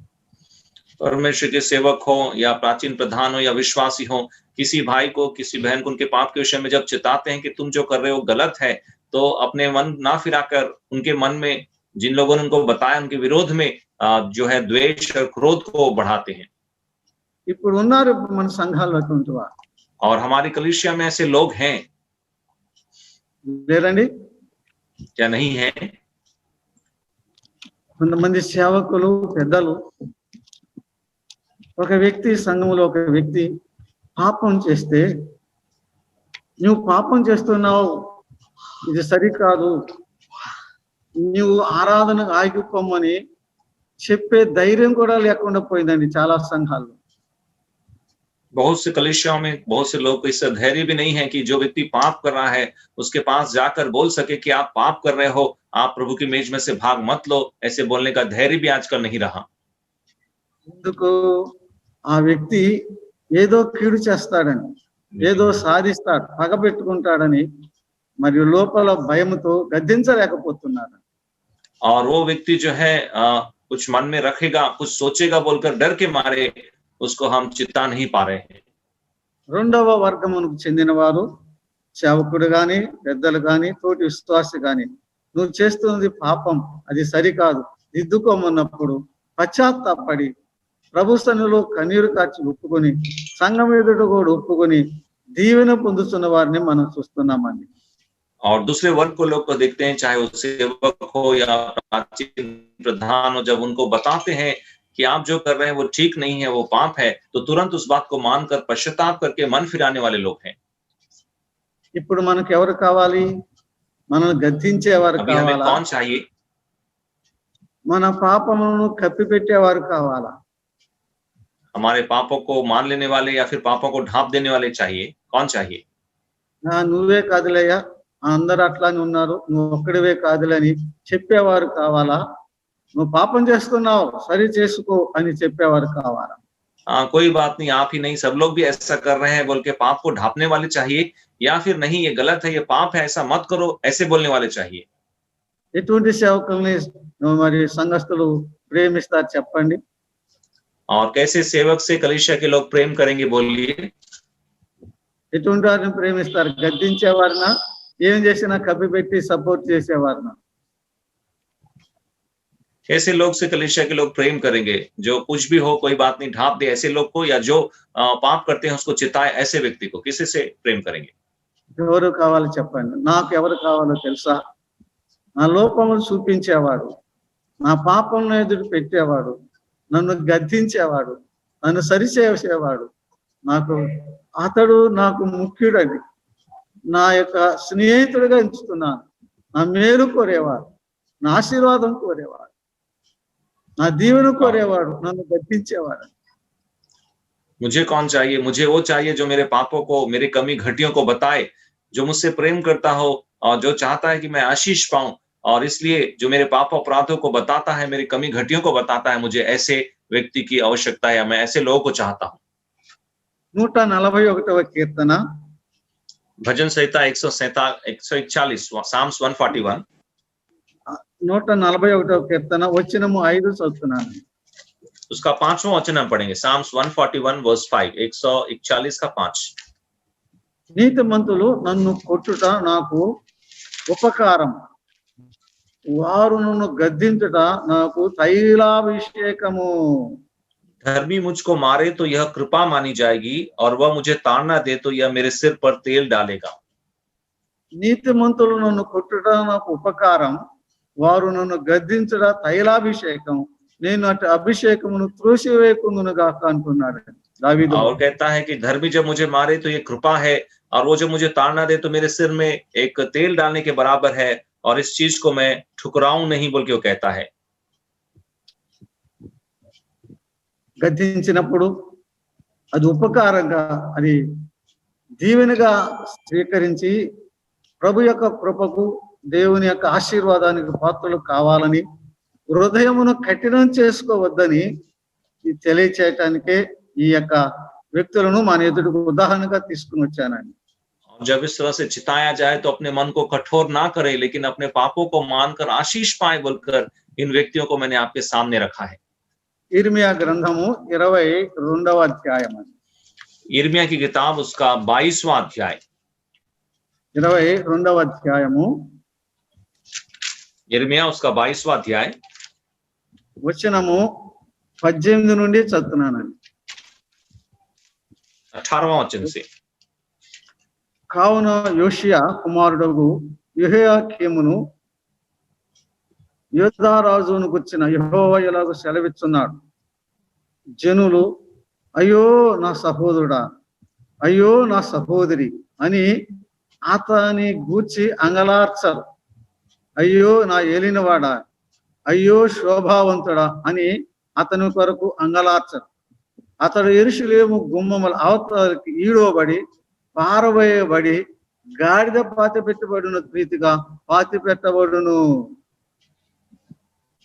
परमेश्वर के सेवक हो या प्राचीन प्रधान हो या विश्वासी हो, किसी भाई को किसी बहन को उनके पाप के विषय में जब चिताते हैं कि तुम जो कर रहे हो गलत है, तो अपने मन ना फिराकर उनके मन में जिन लोगों ने उनको बताया उनके विरोध में जो है द्वेष और क्रोध को बढ़ाते हैं। ఇప్పుడు ఉన్నారు మన సంఘాల్లో అటువంటి వారు और हमारी कलीसिया में ऐसे लोग हैं లేరండి. क्या नहीं है? కొంతమంది సేవకులు పెద్దలు ఒక వ్యక్తి సంఘంలో ఒక వ్యక్తి పాపం చేస్తే నువ్వు పాపం చేస్తున్నావు, ఇది సరికాదు, నువ్వు ఆరాధన ఆగిపోమని చెప్పే ధైర్యం కూడా లేకుండా పోయిందండి చాలా సంఘాల్లో. बहुत से कलीसियाओं में बहुत से लोग को इससे धैर्य भी नहीं है कि जो व्यक्ति पाप कर रहा है उसके पास जाकर बोल सके कि आप पाप कर रहे हो, आप प्रभु की मेज में से भाग मत लो, ऐसे बोलने का धैर्य भी आजकल नहीं रहा। ఎందుకు ఆ వ్యక్తి ఏదో కీడు చేస్తాడని, ఏదో సాధిస్తాడు, పగబెట్టుకుంటాడని మరియు లోపల భయంతో గద్దించలేకపోతున్నారు. और वो व्यक्ति जो है कुछ मन में रखेगा, कुछ सोचेगा बोलकर डर के मारे उसको हम चिता नहीं पा रहे हैं। రెండవ వర్గమునకు చెందిన వారు సేవకుడు గాని, పెద్దలు గాని, తోటి విశ్వాసి గాని నువ్వు చేస్తున్నది పాపం, అది సరికాదు, దిద్దుకోమన్నప్పుడు పశ్చాత్తాపడి ప్రభు సన్నిధిలో కన్నీరు కార్చి ఒప్పుకొని సంఘం ఎదుట కూడా ఒప్పుకొని దీవెన పొందుతున్న వారిని మనం చూస్తున్నామండి. और दूसरे वर्ग को लोग को देखते हैं, चाहे वो सेवक हो या प्राचीन प्रधान हो, जब उनको बताते हैं कि आप जो कर रहे हैं वो ठीक नहीं है, वो पाप है, तो तुरंत उस बात को मानकर पश्चाताप करके मन फिराने वाले लोग हैं। ఇప్పుడు మనకు ఎవరు కావాలి? మనల్ని గద్దించేవారు अभी हमें కావాలా? कौन चाहिए? మన పాపములను కప్పిపెట్టేవారు కావాలా? हमारे पापों को मान लेने वाले या फिर पापों को ढांप देने वाले चाहिए? कौन चाहिए? నువ్వే కాదులయ్యా, అందరు అట్లానే ఉన్నారు, నువ్వు ఒక్కడివే కాదులే అని చెప్పేవారు కావాలా? నువ్వు పాపం చేస్తున్నావు, సరి చేసుకో అని చెప్పేవారు కావాలా? कोई बात नहीं, आप ही नहीं, सब लोग भी ऐसा कर रहे हैं बोल के पाप को ढांपने वाले चाहिए, या फिर नहीं ये गलत है, ये पाप है, ऐसा मत करो, ऐसे बोलने वाले चाहिए? ఎటువంటి సేవకుల్ని మరి సంఘస్థులు ప్రేమిస్తారు చెప్పండి? और कैसे सेवक से कलीसिया के लोग प्रेम करेंगे बोलिए? ఎటువంటి వారిని ప్రేమిస్తారు? గద్దించేవారినా, ఏం చేసినా కప్పిపెట్టి సపోర్ట్ చేసేవారినా? ऐसे लोग से कलीसिया के लोग प्रेम करेंगे? जो कुछ भी हो कोई बात नहीं, ढांप दे ऐसे लोग को, या जो पाप करते हैं उसको चिताए ऐसे व्यक्ति को, किसी से प्रेम करेंगे? ఎవరు కావాలో చెప్పండి. నాకు ఎవరు కావాలో తెలుసా? నా లోపములు చూపించేవాడు, నా పాపంను ఎదురు పెట్టేవాడు, నన్ను గద్దించేవాడు, నన్ను సరిచేసేవాడు, అతడు నాకు ముఖ్యుడని నా యొక్క స్నేహితుడిగా ఎంచుతున్నాను. నా మేలు కోరేవాడు, నా ఆశీర్వాదం కోరేవాడు, నా దీవెన కోరేవాడు, నన్ను గద్దించేవాడు. मुझे कौन चाहिए? मुझे वो चाहिए जो मेरे पापों को, मेरी कमी घटियों को बताए, जो मुझसे प्रेम करता हो और जो चाहता है कि मैं आशीष पाऊं, और इसलिए जो मेरे पाप अपराधों को बताता है, मेरी कमी घटियों को बताता है, मुझे ऐसे व्यक्ति की आवश्यकता है, या मैं ऐसे लोगों को चाहता हूं। 141వ కీర్తన भजन संहिता 141, Psalms 141, 141వ కీర్తన వచనము 5 చదువుతున్నాను. उसका 5वां वचन हम पढ़ेंगे। Psalms 141 verse 5, 141 का 5। నీతిమంతులు నన్ను కొట్టుట నాకు ఉపకారం, వారు నన్ను గద్దించుట నాకు తైలాభిషేకము. धर्मी मुझको मारे तो यह कृपा मानी जाएगी, और वह मुझे ताड़ना दे तो यह मेरे सिर पर तेल डालेगा। నీతిమంతులు నన్ను కొట్టుట నాకు ఉపకారం, వారు నన్ను గద్దించుట తైలాభిషేకం, నేను అటు అభిషేకమును త్రోసివేయకుందును గాక అంటున్నాడు దావీదు. और कहता है कि धर्मी जब मुझे मारे तो ये कृपा है, और वो जब मुझे ताड़ना दे तो मेरे सिर में एक तेल डालने के बराबर है, और इस चीज को मैं ठुकराऊं नहीं बोल के वो कहता है। గద్దించినప్పుడు అది ఉపకారంగా, అది దీవెనగా స్వీకరించి ప్రభు యొక్క కృపకు దేవుని యొక్క ఆశీర్వాదానికి పాత్రలు కావాలని హృదయమును కఠినం చేసుకోవద్దని తెలియచేయటానికే ఈ యొక్క వ్యక్తులను మన ఎదుటికి ఉదాహరణగా తీసుకుని వచ్చానండి. जब इस तरह से चिताया जाए तो अपने मन को कठोर ना करे, लेकिन अपने पापों को मानकर आशीष पाए बोलकर इन व्यक्तियों को मैंने आपके सामने रखा है। इर्मिया ग्रंथము 22వ అధ్యాయం. इर्मिया की किताब उसका 22वां अध्याय. 22వ అధ్యాయము इर्मिया उसका 22वां अध्याय వచనము 18 నుండి చదువుతున్నానండి. 18वां वचन से. కావున యోషియా కుమారుడగు యెహోయాకీమును యూదా రాజును గుర్చిన యెహోవా ఇలాగ సెలవిస్తున్నాడు, జనులు అయ్యో నా సహోదరుడా, అయ్యో నా సహోదరి అని అతని గూర్చి అంగలార్చరు. అయ్యో నా ఏలినవాడా, అయ్యో శోభావంతుడా అని అతని కొరకు అంగలార్చరు. అతడు యెరూషలేము గుమ్మముల అవతలకి ఈడోబడి పారవేయబడి గాడిద పాతి పెట్టబడిన రీతిగా పాతి పెట్టబడును.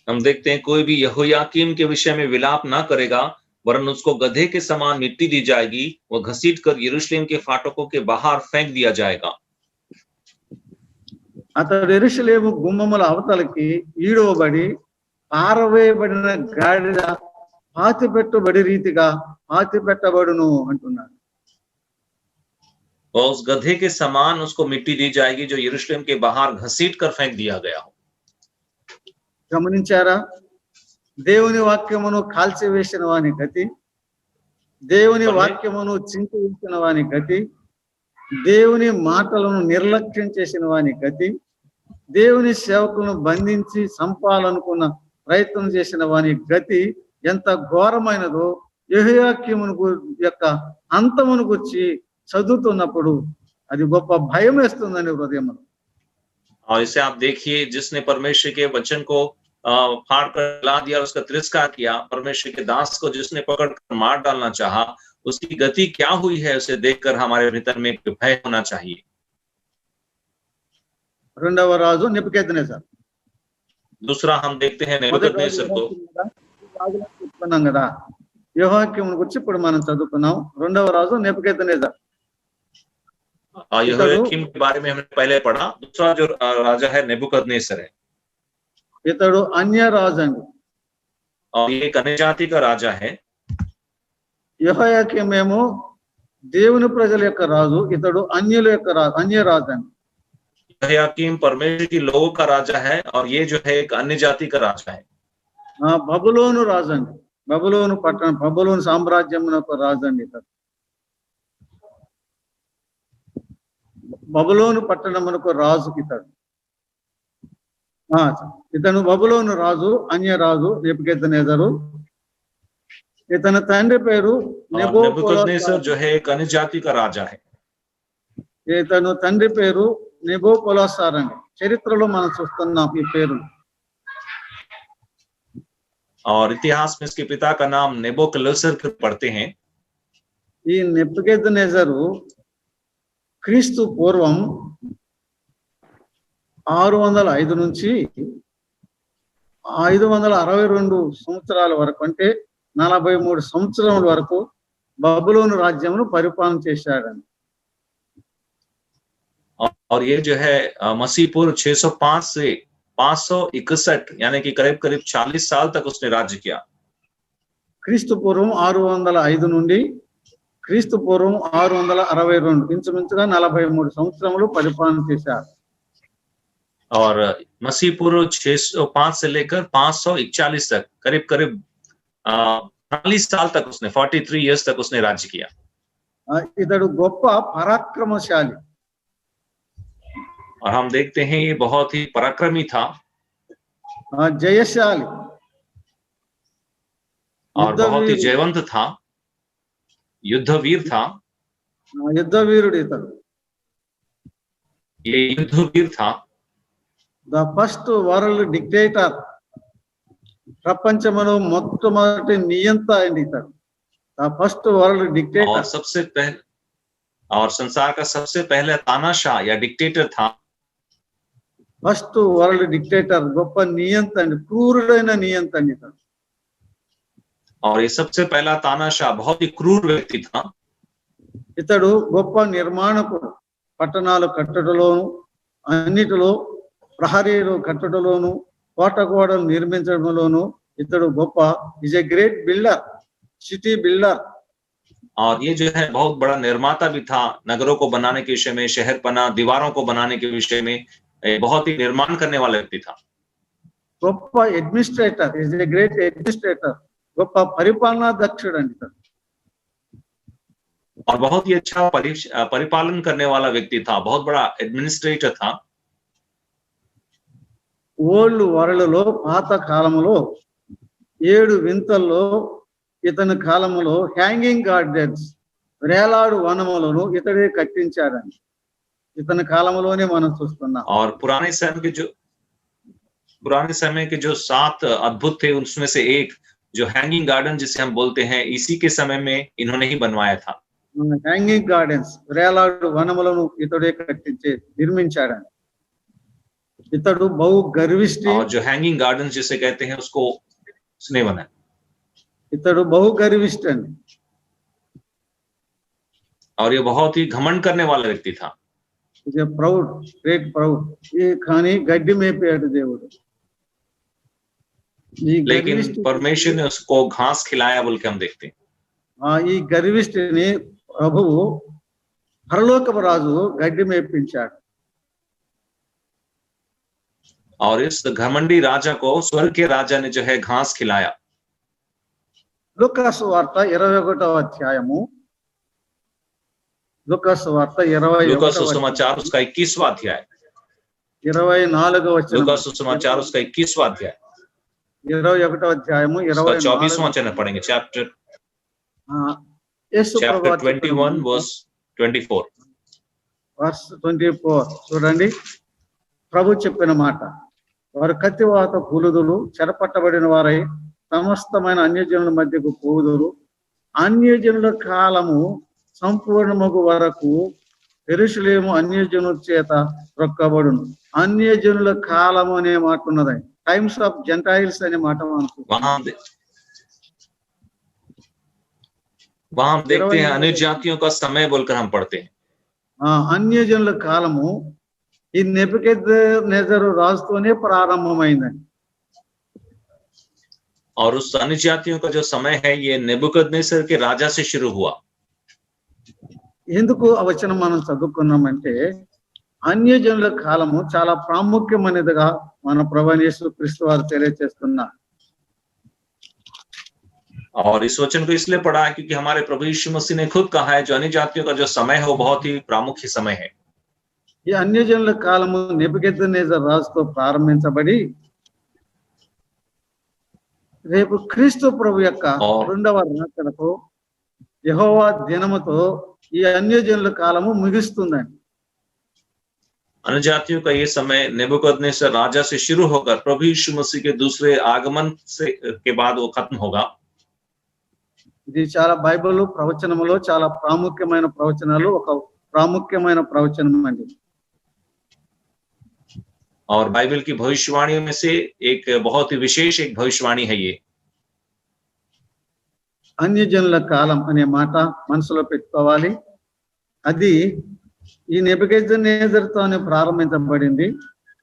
हम देखते हैं कोई भी यहोयाकीम के विषय में विलाप ना करेगा, वरन उसको गधे के समान मिट्टी दी जाएगी, वो घसीट कर यरूशलेम के फाटकों के बाहर फेंक दिया जाएगा. అతడు యెరూషలేము గుమ్మముల అవతలకి ఈడోబడి పారవేయబడిన గాడిద పాతి పెట్టబడి రీతిగా పాతి పెట్టబడును అంటున్నాడు. और उस गधे के समान उसको मिट्टी दी जाएगी जो यरूशलेम के बाहर घसीट कर फेंक दिया गया हो. గమనించారా? దేవుని వాక్యమును కాల్చివేసిన వాని గతి, దేవుని వాక్యమును చించివేసిన వాని గతి, దేవుని మాటలను నిర్లక్ష్యం చేసిన వాని గతి, దేవుని సేవకులను బంధించి చంపాలనుకున్న ప్రయత్నం చేసిన వాని గతి ఎంత ఘోరమైనదో యెహోయాకీమును యొక్క అంతమును గురించి చదువుతున్నప్పుడు అది గొప్ప భయం వేస్తుందని హృదయంలో. और इसे आप देखिए, जिसने परमेश्वर के वचन को फाड़ कर ला दिया, उसका तिरस्कार किया, परमेश्वर के दास को जिसने पकड़कर मार डालना चाहा, उसकी गति क्या हुई है उसे देखकर हमारे भीतर में भय होना चाहिए. రెండవ రాజు నెబుకద్నెజర్. दूसरा हम देखते हैं नेबुकदनेस्सर को. చెప్పుకున్నాం కదా, యెహోయాకీమును గురించి ఇప్పుడు మనం చదువుకున్నాం. రెండవ రాజు నెబుకద్నెజర్. यहोयाकीम के बारे में हमने पहले पढ़ा. दूसरा जो राजा है नेबुकदनेस्सर है. ఇతడు అన్య రాజు అండి. और ये एक अन्य जाति का राजा है. యెహోయాకీమేమో దేవుని ప్రజల యొక్క రాజు, ఇతడు అన్యుల యొక్క రాజు, అన్య రాజు అండి. यहोयाकीम परमेश्वर की लोगों का राजा है और ये जो है एक अन्य जाति का राजा है. బబులోను రాజు అండి. బబులోను పట్టణం, బబులోను సామ్రాజ్యం యొక్క రాజు అండి ఇతడు. బబులోను పట్టణమునకు రాజు ఇతడు. ఇతను బబులోను రాజు, అన్య రాజు నెబుకద్నెజరు. ఇతని తండ్రి పేరు नेबुकदनेस्सर जो है एक अन्य जाति का राजा है. ఇతను తండ్రి పేరు నెబూకద్నెజర్ అండి. చరిత్రలో మనం చూస్తున్నాం ఈ పేరు. और इतिहास में इसके पिता का नाम नेबुकदनेस्सर पढ़ते हैं. ఈ నెబుకద్నెజరు క్రీస్తు పూర్వం 605 నుంచి 562 సంవత్సరాల వరకు, అంటే 43 సంవత్సరాల వరకు బబులోను రాజ్యమును పరిపాలన చేశాడండి. और ये जो है मसीह पूर्व 605 से 561 यानी कि करीब करीब 40 साल तक उसने राज्य किया. క్రీస్తు పూర్వం 605 నుండి క్రీస్తు పూర్వం 662, ఇంచుమించుగా 43 సంవత్సరములు పరిపాలన చేశారు. और मसीह पूर्व 605 से लेकर 541 तक करीब करीब 40 साल तक उसने 43 इयर्स तक उसने राज्य किया. ఇతడు గొప్ప పరాక్రమశాలి. और हम देखते हैं ये बहुत ही पराक्रमी था జయశాలి और बहुत ही जयवंत था, युद्धवीर था. యుద్ధవీరుడు ఇతడు. ये युद्धवीर था. ద ఫస్ట్ వరల్డ్ డిక్టేటర్, ప్రపంచంలో మొట్టమొదటి నియంత అండి ఇతడు. The first world dictator. और सबसे पहले और संसार का सबसे पहले तानाशाह या डिक्टेटर था. ఫస్ట్ వరల్డ్ డిక్టేటర్, గొప్ప నియంత అండి, క్రూరుడైన నియంత అండి ఇతడు. और ये सबसे पहला तानाशाह बहुत ही क्रूर व्यक्ति था। ఇతడు గొప్ప నిర్మాణకుడు, పట్టణాలు కట్టడంలోను అన్నిటిలో, ప్రహరీలు కట్టడంలోను కోటగోడలు నిర్మించడంలోను ఇతడు గొప్ప, is a great builder, city builder. और ये जो है बहुत बड़ा निर्माता भी था, नगरों को बनाने के विषय में, शहर पना दीवारों को बनाने के विषय में बहुत ही निर्माण करने वाला व्यक्ति था। గొప్ప administrator, is a great administrator, గొప్ప పరిపాలనా దక్షుడు అండి ఇతడు. और बहुत ही अच्छा परिपालन करने वाला व्यक्ति था, बहुत बड़ा एडमिनिस्ट्रेटर था। ఓల్డ్ వరల్డ్లో, పాత కాలంలో 7 వింతల్లో ఇతని కాలంలో హ్యాంగింగ్ గార్డెన్స్, వేలాడు వనములను ఇతడే కట్టించాడండి. ఇతని కాలంలోనే మనం చూస్తున్నాం. और पुराने समय के जो 7 अद्भुत थे, उसमें से एक जो हैंगिंग गार्डन जिसे हम बोलते हैं, इसी के समय में इन्होंने ही बनवाया था। హ్యాంగింగ్ గార్డెన్స్, వేలాడు వనములను ఇతడే కట్టించి నిర్మించాడండి. ఇతడు బహు గర్విష్టి. और जो हैंगिंग गार्डन जिसे कहते हैं, उसको उसने बनाया। ఇతడు బహు గర్విష్టి అండి. और ये बहुत ही घमंड करने वाला व्यक्ति था। Proud, great proud. కానీ గడ్డి మేపేడు దేవుడు. लेकिन परमेश्वर ने उसको घास खिलाया बोल के हम देखते हैं। ఈ గర్విష్టిని ప్రభువు, పరలోకపు రాజు గడ్డి మేపించాడు. और इस घमंडी राजा को स्वर्ग के राजा ने जो है घास खिलाया। లూకాసు వార్త 21వ అధ్యాయము, లూకాసు వార్త लूका सुसमाचार उसका 21वां अध्याय, 24వ వచనం, लूका सुसमाचार उसका 21वां अध्याय, 21వ అధ్యాయము 24वां वचन पढ़ेंगे। Chapter 21 verse 24. వర్స్ 24 చూడండి. ప్రభు చెప్పిన మాట, వారు కత్తివాత కూలుదురు, చెరపట్టబడిన వారై సమస్తమైన అన్యజనుల మధ్యకు పోదురు. అన్యజనుల కాలము సంపూర్ణమగు వరకు యెరూషలేము అన్యజనుల చేత రొక్కబడును. అన్యజనుల కాలము అనే మాట ఉన్నది, టైమ్స్ ఆఫ్ జెంటైల్స్ అనే మాట మనకు. वहां हम देखते हैं अन्य जातियों का समय बोलकर हम पढ़ते हैं। అన్యజనుల కాలము ఈ నెబుకద్నెజరు రాజుతోనే ప్రారంభమైందండి. और उस अन्य जातियों का जो समय है, ये नेबुकदनेस्सर के राजा से शुरू हुआ। ఎందుకు ఆ వచనం మనం చదువుకున్నామంటే, అన్యజనుల కాలము చాలా ప్రాముఖ్యమైనదిగా మన ప్రభువైన యేసుక్రీస్తు వారు తెలియజేస్తున్నారు. और इस वचन को इसलिए पढ़ा है क्योंकि हमारे प्रभु यीशु मसीह ने खुद कहा है, जो अन्य जातियों का जो समय है वो बहुत ही प्रामुख्य समय है। ఈ అన్యజనుల కాలము నెబుకద్నెజరు రాజుతో ప్రారంభించబడి రేపు క్రీస్తు ప్రభు యొక్క రెండవ రాకడకు యెహోవా దినముతో ఈ అన్యజనుల కాలము ముగిస్తుందండి. अन्य जातियों का ये समय नेबुकदनेस्सर राजा से शुरू होकर प्रभु यीशु मसीह के दूसरे आगमन से के बाद वो खत्म होगा। ఇది చాలా బైబిల్ ప్రవచనములో చాలా ప్రాముఖ్యమైన ప్రవచనాలు, ఒక ప్రాముఖ్యమైన ప్రవచనం అండి. और बाइबल की भविष्यवाणियों में से एक बहुत ही विशेष एक भविष्यवाणी है ये। అన్యజనుల కాలం అనే మాట మనసులో పెట్టుకోవాలి. అది ఈ నెబుకద్నెజరుతోనే ప్రారంభించబడింది.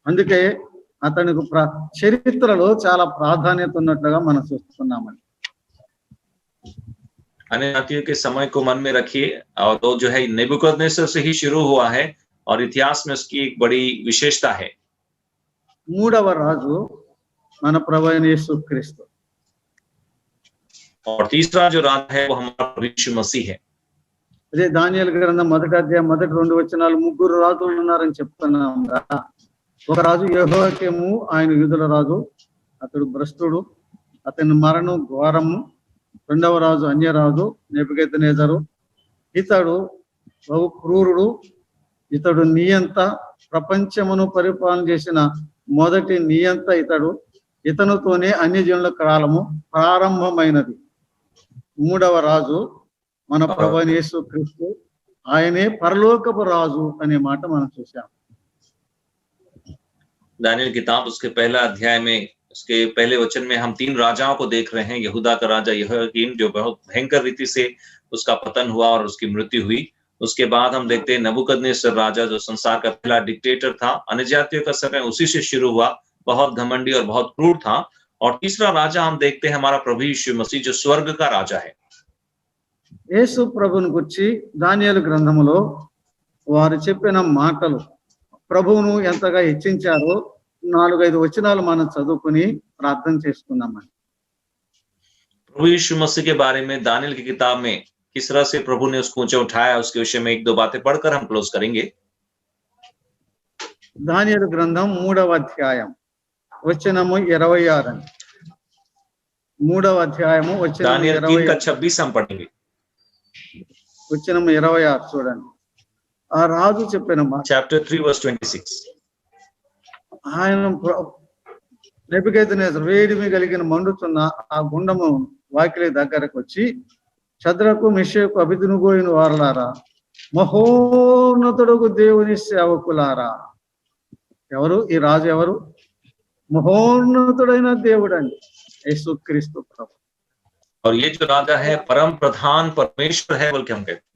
అందుకే అతనికి చరిత్రలో చాలా ప్రాధాన్యత ఉన్నట్లుగా మనం చూస్తున్నామండి. अन्य जातियों के समय को मन में रखिए, और वो जो है नेबुकदनेस्सर से ही शुरू हुआ है और इतिहास में उसकी एक बड़ी विशेषता है। మూడవ రాజు మన ప్రభువైన యేసుక్రీస్తు. और तीसरा जो राजा है वो हमारा प्रभु यीशु मसीह है। అదే దానియేలు గ్రంథం 1వ అధ్యాయం 1-2 వచనాలు, 3 రాజులు ఉన్నారని చెప్తున్నాం కదా. ఒక రాజు యెహోయాకీము, ఆయన యూదుల రాజు, అతడు భ్రష్టుడు, అతని మరణం ఘోరము. రెండవ రాజు అన్యరాజు నెబుకద్నెజరు, ఇతడు బహు క్రూరుడు, ఇతడు నియంత, ప్రపంచమును పరిపాలన చేసిన మొదటి నియంత ఇతడు. ఇతనుతోనే అన్యజనుల కాలము ప్రారంభమైనది. మూడవ రాజు మన ప్రభువైన యేసుక్రీస్తు, ఆయనే పరలోకపు రాజు అనే మాట మనం చూసాం. दानियल किताब उसके पहला अध्याय में उसके पहले वचन में हम 3 राजाओं को देख रहे हैं। यहूदा का राजा यहोयाकीम जो बहुत भयंकर रीति से उसका पतन हुआ और उसकी मृत्यु हुई। उसके बाद हम देखते हैं नबूकदनेस्सर राजा जो संसार का पहला डिक्टेटर था। अन्य जातियों का समय उसी से शुरू हुआ, बहुत घमंडी और बहुत क्रूर था। और तीसरा राजा हम देखते हैं हमारा प्रभु यीशु मसीह जो स्वर्ग का राजा है। యేసు ప్రభువుని గురించి దానియేలు గ్రంథములో వారు చెప్పిన మాటలు ప్రభువును ఎంతగా హెచ్చించారో 4-5 వచనాలు మనం చదువుకుని ప్రార్థన చేసుకుందామని. प्रभु यीशु मसीह के बारे में दानियल की किताब में किस तरह से प्रभु ने उसको ऊंचा उठाया, उसके विषय में 1-2 बातें पढ़कर हम क्लोज करेंगे। దానియేలు గ్రంథం 3వ అధ్యాయం వచనము 26. 3వ అధ్యాయము వచనము दानियल 3 का 26 हम पढ़ेंगे। వచనము 26 చూడండి. ఆ రాజు చెప్పిన మాట Chapter 3 verse 26. ఆయన నెబుకద్నెజరు వేడిమి కలిగిన మండుతున్న ఆ గుండము వాకిలి దగ్గరకు వచ్చి, షద్రకు మెషకు అబేద్నెగోయైన వారలారా, మహోన్నతుడగు దేవుని సేవకులారా. ఎవరు ఈ రాజు? ఎవరు? మహోన్నతుడైన దేవుడండి, యేసుక్రీస్తు ప్రభు. और ये जो राजा है परम प्रधान परमेश्वर है बोल के हम कहते हैं।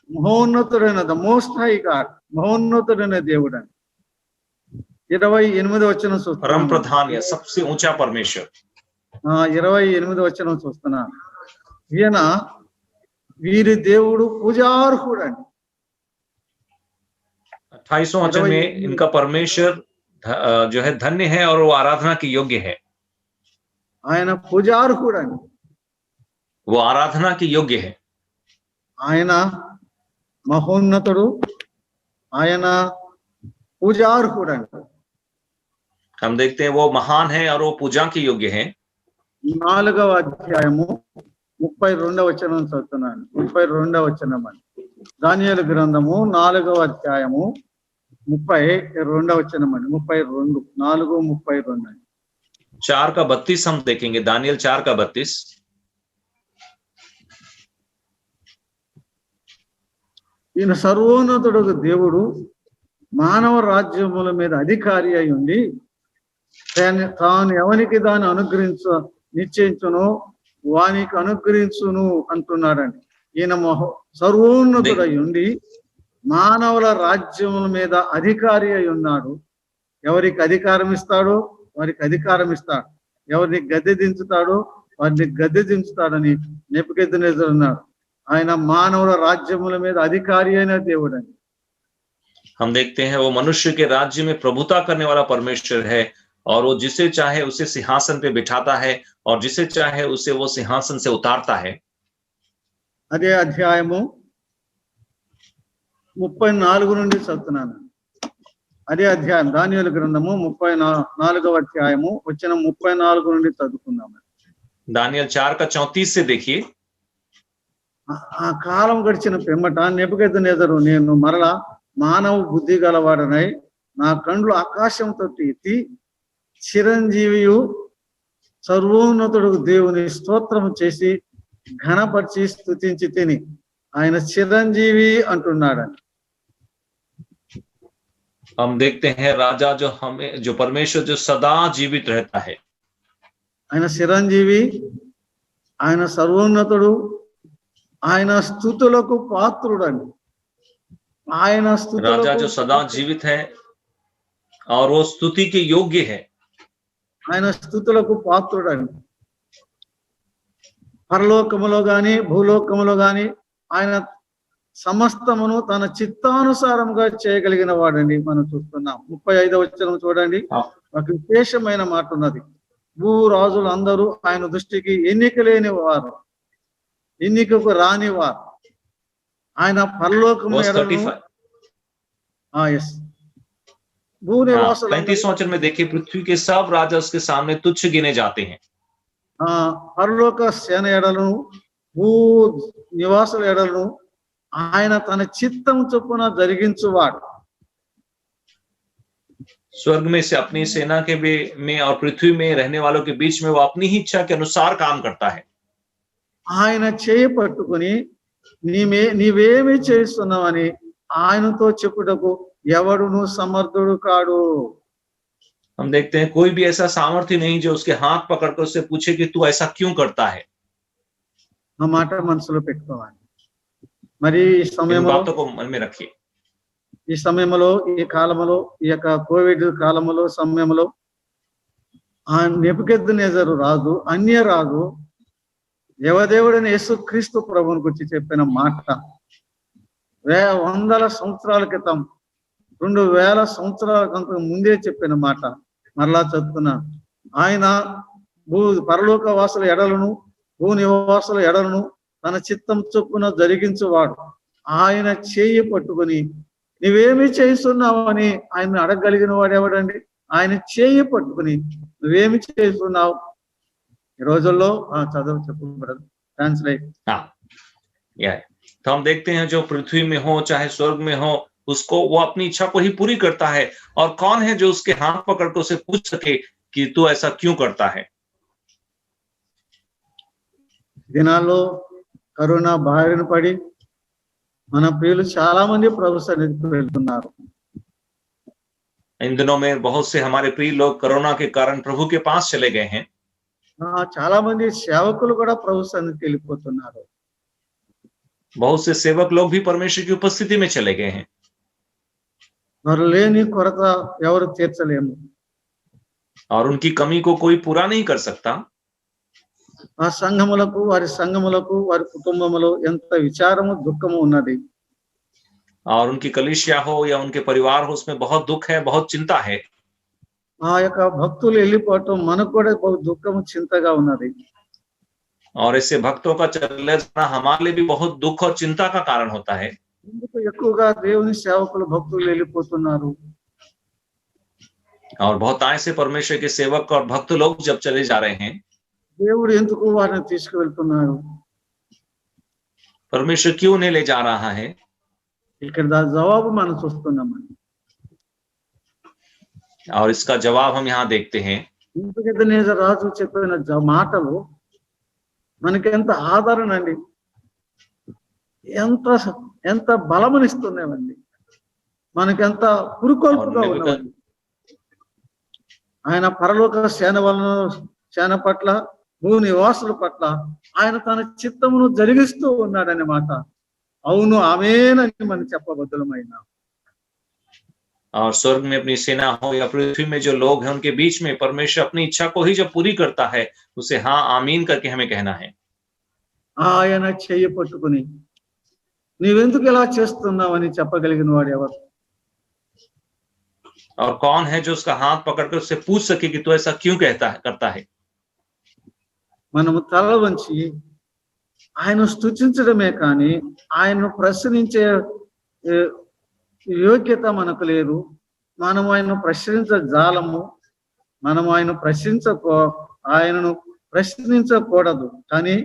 మహోన్నతుడైన ద మోస్ట్ హై గాడ్, మహోన్నతుడైన దేవుడండి. 28వ వచనం చూస్తున్నాం. परम प्रधान या सबसे ऊंचा परमेश्वर। 28వ వచనం చూస్తున్నాను. ఈయన వీరి దేవుడు పూజార్హుడండి. 28वें वचन में इनका परमेश्वर जो है धन्य है और वो आराधना के योग्य है। ఆయన పూజార్హుడండి, वो आराधना के योग्य है। ఆయన మహోన్నతుడు, ఆయన పూజార్హుడండి. हम देखते हैं वो महान है और वो पूजा के योग्य है। 4వ అధ్యాయము 32వ వచనం చదువుతున్నాను. 32వ వచనం అండి. దానియేలు గ్రంథము 4వ అధ్యాయము 32వ వచనం అండి. 32 4:32 అండి. 4 का 32 हम देखेंगे। दानियल 4 का 32। ఈయన సర్వోన్నతుడు దేవుడు, మానవ రాజ్యముల మీద అధికారి అయి ఉండి తాను ఎవరికి దాన్ని నిశ్చయించును వానికి అనుగ్రహించును అంటున్నాడండి. ఈయన సర్వోన్నతుడై ఉండి మానవుల రాజ్యముల మీద అధికారి అయి ఉన్నాడు. ఎవరికి అధికారం ఇస్తాడో వారికి అధికారం ఇస్తాడు, ఎవరిని గద్దె దించుతాడో వారిని గద్దె దించుతాడని నెబుకద్నెజరు అన్నాడు. ఆయన మానవుల రాజ్యముల మీద అధికారి అయిన దేవుడండి. हम देखते हैं वो मनुष्य के राज्य में प्रभुता करने वाला परमेश्वर है और वो जिसे चाहे उसे सिंहासन पे बिठाता है और जिसे चाहे उसे वो सिंहासन से उतारता है। అదే అధ్యాయము 34 నుండి చదువుతున్నాను. అదే అధ్యాయం దానియేలు గ్రంథము 34వ అధ్యాయము వచనం 34 నుండి చదువుకుందాం. दानियल 4 का 34 से देखिए। ఆ కాలం గడిచిన పిమ్మట నెబుకద్నెజరు నేను మరలా మానవ బుద్ధి గలవాడనై నా కండ్లు ఆకాశం తట్టు ఎత్తి చిరంజీవియు సర్వోన్నతుడు దేవుని స్తోత్రము చేసి ఘనపరిచి స్తుతించి తిని. ఆయన చిరంజీవి అంటున్నాడని. हम देखते हैं राजा जो परमेश्वर जो सदा जीवित रहता है। ఆయన చిరంజీవి, ఆయన సర్వోన్నతుడు, ఆయన స్తుతులకు పాత్రుడండి. ఆయన राजा जो सदा जीवित है और वो स्तुति के योग्य है। ఆయన స్తుతులకు పాత్రుడండి. పరలోకములో గాని భూలోకములో గాని ఆయన సమస్తమును తన చిత్తానుసారంగా చేయగలిగిన వాడండి. మనం చూస్తున్నాం. 35వ వచనం చూడండి. ఒక విశేషమైన మాట ఉన్నది. భూరాజులు అందరూ ఆయన దృష్టికి ఎన్నిక లేని వారు, ఎన్నికకు రాని వారు. ఆయన పరలోకము 35 वचन में देखिए, पृथ्वी के सब राजा उसके सामने तुच्छ गिने जाते हैं। పరలోక సేన ఎడలను భూ నివాసుల ఎడలను ఆయన తన చిత్తం చొప్పున జరిగించువాడు. स्वर्ग में से अपनी सेना के में और पृथ्वी में रहने वालों के बीच में वो अपनी ही इच्छा के अनुसार काम करता है। ఆయన చేయి పట్టుకుని నీవేమి చేస్తున్నావని ఆయనతో చెప్పుటకు ఎవడును సమర్థుడు కాడు. हम देखते हैं कोई भी ऐसा सामर्थ्य नहीं जो उसके हाथ पकड़कर उससे पूछे कि तू ऐसा क्यों करता है। ఆ మాట మనసులో పెట్టుకోవాలి. మరి ఈ इन సమయంలో बातों को मन में रखिए। ఈ కాలంలో ఈ యొక్క కోవిడ్ కాలంలో సమయంలో ఆ నెబుకద్నెజరు రాజు అన్య రాజు దేవదేవుడైన యేసుక్రీస్తు ప్రభువుని గురించి చెప్పిన మాట వందల సంవత్సరాల క్రితం 2000 సంవత్సరాల కంటే ముందే చెప్పిన మాట మరలా చదువుతున్నా. ఆయన పరలోక వాసుల ఎడలను భూ నివాసుల ఎడలను తన చిత్తం చొప్పున జరిగించువాడు. ఆయన చేయి పట్టుకుని నువ్వేమి చేస్తున్నావని ఆయన అడగగలిగిన వాడు ఎవడండి? ఆయన చేయి పట్టుకుని నువ్వేమి చేస్తున్నావు? ఈ రోజుల్లో చదువు చెప్పబడదు ట్రాన్స్లేట్. तो हम देखते हैं जो पृथ्वी में हो चाहे स्वर्ग में हो, उसको वो अपनी इच्छा को ही पूरी करता है। और कौन है जो उसके हाथ पकड़कर उसे पूछ सके कि तू ऐसा क्यों करता है? దినాల్లో కరోనా బారిన పడి మన ప్రియులు చాలా మంది ప్రభు సన్నిధికి వెళ్తున్నారు. इन दिनों में बहुत से हमारे प्रिय लोग कोरोना के कारण प्रभु के पास चले गए हैं। చాలా మంది సేవకులు కూడా ప్రభు సన్నిధికి వెళ్ళిపోతున్నారు. बहुत से सेवक लोग भी परमेश्वर की उपस्थिति में चले गए हैं। వారు లేని కొరత ఎవరు తీర్చలేము. और उनकी कमी को कोई पूरा नहीं कर सकता। ఆ సంఘములకు వారి కుటుంబములో ఎంత విచారము దుఃఖము ఉన్నది. और उनकी कलीसिया हो या उनके परिवार हो, उसमें बहुत दुख है, बहुत चिंता है। ఆ యొక్క భక్తులు వెళ్ళిపోవటం మనకు కూడా బహు దుఃఖము చింతగా ఉన్నది. और ऐसे भक्तों का चले जाना हमारे लिए भी बहुत दुख और चिंता का कारण होता है। ఎందుకు ఎక్కువగా దేవుని సేవకులు భక్తులు వెళ్ళిపోతున్నారు? और बहुत आय से परमेश्वर के सेवक और भक्त लोग जब चले जा रहे हैं, దేవుడు ఎందుకు వారిని తీసుకువెళ్తున్నారు? परमेश्वर क्यों उन्हें ले जा रहा है? ఇక్కడ దాని జవాబు మనం చూస్తున్నామండి. और इसका जवाब हम यहाँ देखते हैं। నెబుకద్నెజరు రాజు చెప్పిన మాటలు మనకి ఎంత ఆదరణ అండి, ఎంత బలమునిస్తున్నాయండి, మనకి ఎంత పురుకొల్పుగా ఉన్నది. ఆయన పరలోక సేన పట్ల భూ నివాసుల పట్ల ఆయన తన చిత్తమును జరిగిస్తూ ఉన్నాడనే మాట అవును ఆమేనని మనం చెప్పబద్ధమైన. और स्वर्ग में अपनी सेना हो या पृथ्वी में जो लोग हैं, उनके बीच में परमेश्वर अपनी इच्छा को ही जब पूरी करता है, उसे हाँ आमीन करके हमें कहना है। ఆయన చెయ్యి పట్టుకుని నీవెందుకు ఇలా చేస్తున్నావని చెప్పగలిగిన వాడు ఎవరు? और कौन है जो उसका हाथ पकड़कर उससे पूछ सके कि तू ऐसा क्यों करता है? మనము తల వంచి ఆయన స్తుతించడమే కానీ ఆయన్ను ప్రశ్నించే యోగ్యత మనకు లేదు. మనము ఆయనను ప్రశ్నించజాలము, మనము ఆయనను ప్రశ్నించకూడదు. కానీ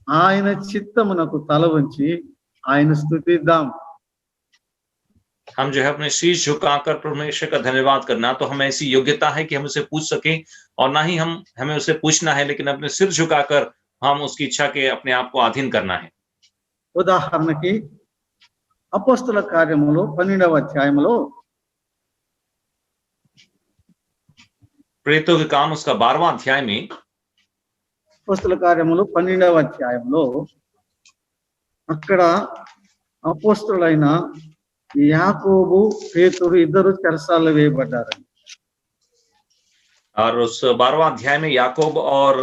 ఆయన చిత్తమునకు తల వంచి ఆయన స్తుతిద్దాం. हम जो है अपने शीश झुकाकर परमेश्वर का धन्यवाद करना, तो हमें ऐसी योग्यता है कि हम उसे पूछ सकें, और ना ही हमें उसे पूछना है, लेकिन अपने सिर झुकाकर हम उसकी इच्छा के अपने आप को अधीन करना है। ఉదాహరణకి అపోస్తల కార్యములు 12వ అధ్యాయంలో प्रेरितों के काम उसका 12वां अध्याय में, అపోస్తల కార్యములు 12వ అధ్యాయంలో అక్కడ అపోస్తలులైన యాకోబు పేతురు ఇద్దరు చెరసాలలో వేయబడ్డారు. और उस 12वां अध्याय में याकूब और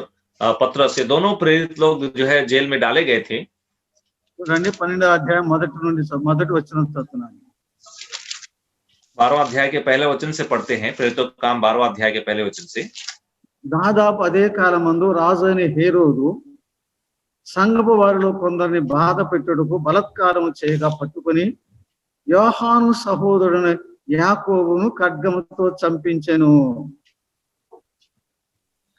पतरस, ये दोनों प्रेरित लोग जो है जेल में डाले गए थे। చూడండి 12వ అధ్యాయం మొదటి వచనం చదువుతున్నాను. 12वां अध्याय के पहले वचन से पढ़ते हैं। प्रेरितों का काम 12वां अध्याय के पहले वचन से। దాదాపు అదే కాలమందు రాజు అయిన హేరోదు సంఘపు వారిలో కొందరిని బాధ పెట్టుటకు బలత్కారము చేయగా పట్టుకుని యోహాను సహోదరుని యాకోబును ఖడ్గముతో చంపించెను.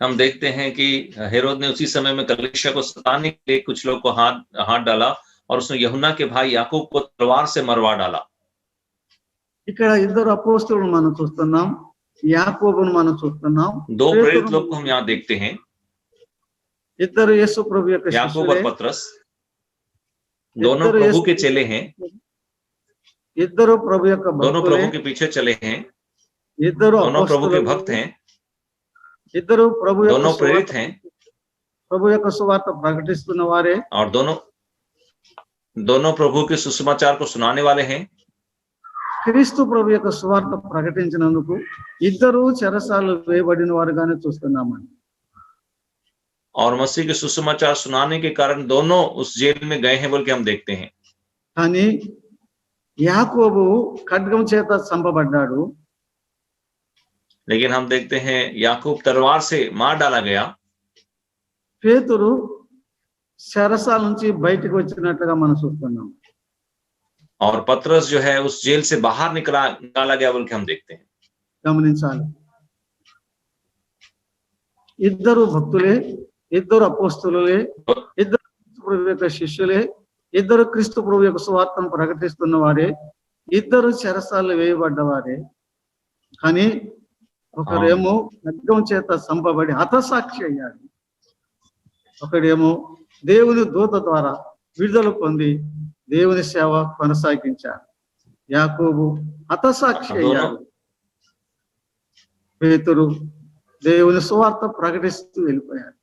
हम देखते हैं कि हेरोद ने उसी समय में कलीसिया को सताने के लिए कुछ लोग को हाथ डाला, और उसने यूहन्ना के भाई याकूब को तलवार से मरवा डाला। ఇక్కడ ఇద్దరు అపోస్తలులను మనం చూస్తున్నాం, యాకోబును మనం చూస్తున్నాం. दो प्रेरित लोग को हम यहाँ देखते हैं, ఇద్దరు యేసు ప్రభు యొక్క याकूब और पतरस, दोनों प्रभु के चेले हैं, ఇద్దరు ప్రభు యొక్క दोनों प्रभु के पीछे चले हैं, ఇద్దరు दोनों प्रभु के भक्त हैं, ఇద్దరు ప్రభు యొక్క दोनों प्रेरित సువార్త हैं ప్రభు యొక్క సువార్త ప్రకటిస్తున్న వారే, और दोनों प्रभु के सुसमाचार को सुनाने वाले हैं। క్రీస్తు ప్రభు యొక్క సువార్త ప్రకటించినందుకు ఇద్దరు చెరసాలు వేయబడిన వారుగానే చూస్తున్నామని. और मसीह के सुसमाचार सुनाने के कारण दोनों उस जेल में गए हैं बोल के हम देखते हैं। కానీ యాకోబు ఖడ్గం చేత చంపబడ్డాడు, लेकिन हम देखते हैं याकूब तलवार से मार डाला गया, పేతురు చెరసాల నుంచి బయటకు వచ్చినట్లుగా మనం చూస్తున్నాం. और पतरस जो है उस जेल से बाहर निकाला गया बोल के हम देखते हैं। గమనించాలి, ఇద్దరు భక్తులే, ఇద్దరు అపోస్తలులే, ఇద్దరు క్రీస్తు ప్రభు యొక్క శిష్యులే, ఇద్దరు క్రీస్తు ప్రభు యొక్క సువార్తను ప్రకటిస్తున్న వారే, ఇద్దరు చెరసాల్లో వేయబడ్డవారే. కానీ ఒకరేమో ఖడ్గం చేత చంపబడి హతసాక్షి అయ్యాడు, ఒకడేమో దేవుని దూత ద్వారా విడుదల పొంది దేవుని సేవ కొనసాగించాడు. యాకోబు హతసాక్షి అయ్యాడు, పేతురు దేవుని సువార్త ప్రకటిస్తూ వెళ్ళిపోయాడు.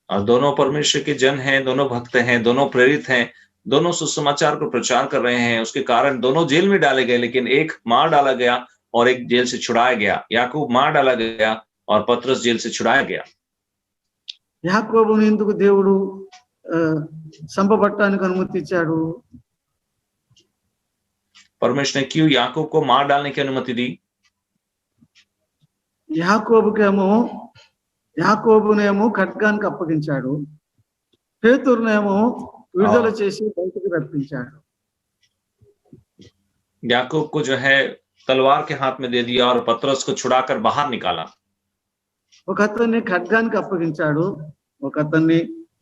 और दोनों परमेश्वर के जन हैं, दोनों भक्त हैं, दोनों प्रेरित हैं, दोनों सुसमाचार को प्रचार कर रहे हैं। उसके कारण दोनों जेल में डाले गए, लेकिन एक मार डाला गया और एक जेल से छुड़ाया गया। याकूब मार डाला गया और पतरस जेल से छुड़ाया गया। యాకోబుని ఎందుకు దేవుడు చంపబట్టడానికి అనుమతి ఇచ్చాడు? परमेश्वर ने क्यों याकूब को मार डालने की अनुमति दी? యాకోబునేమో ఖడ్గానికి అప్పగించాడు, పేతురునేమో విడుదల చేసి బయటకు రప్పించాడు. याकूब को जो है तलवार के हाथ में दे दिया और पतरस को छुड़ाकर बाहर निकाला। ఒక అతన్ని ఖడ్గానికి అప్పగించాడు, ఒక అతన్ని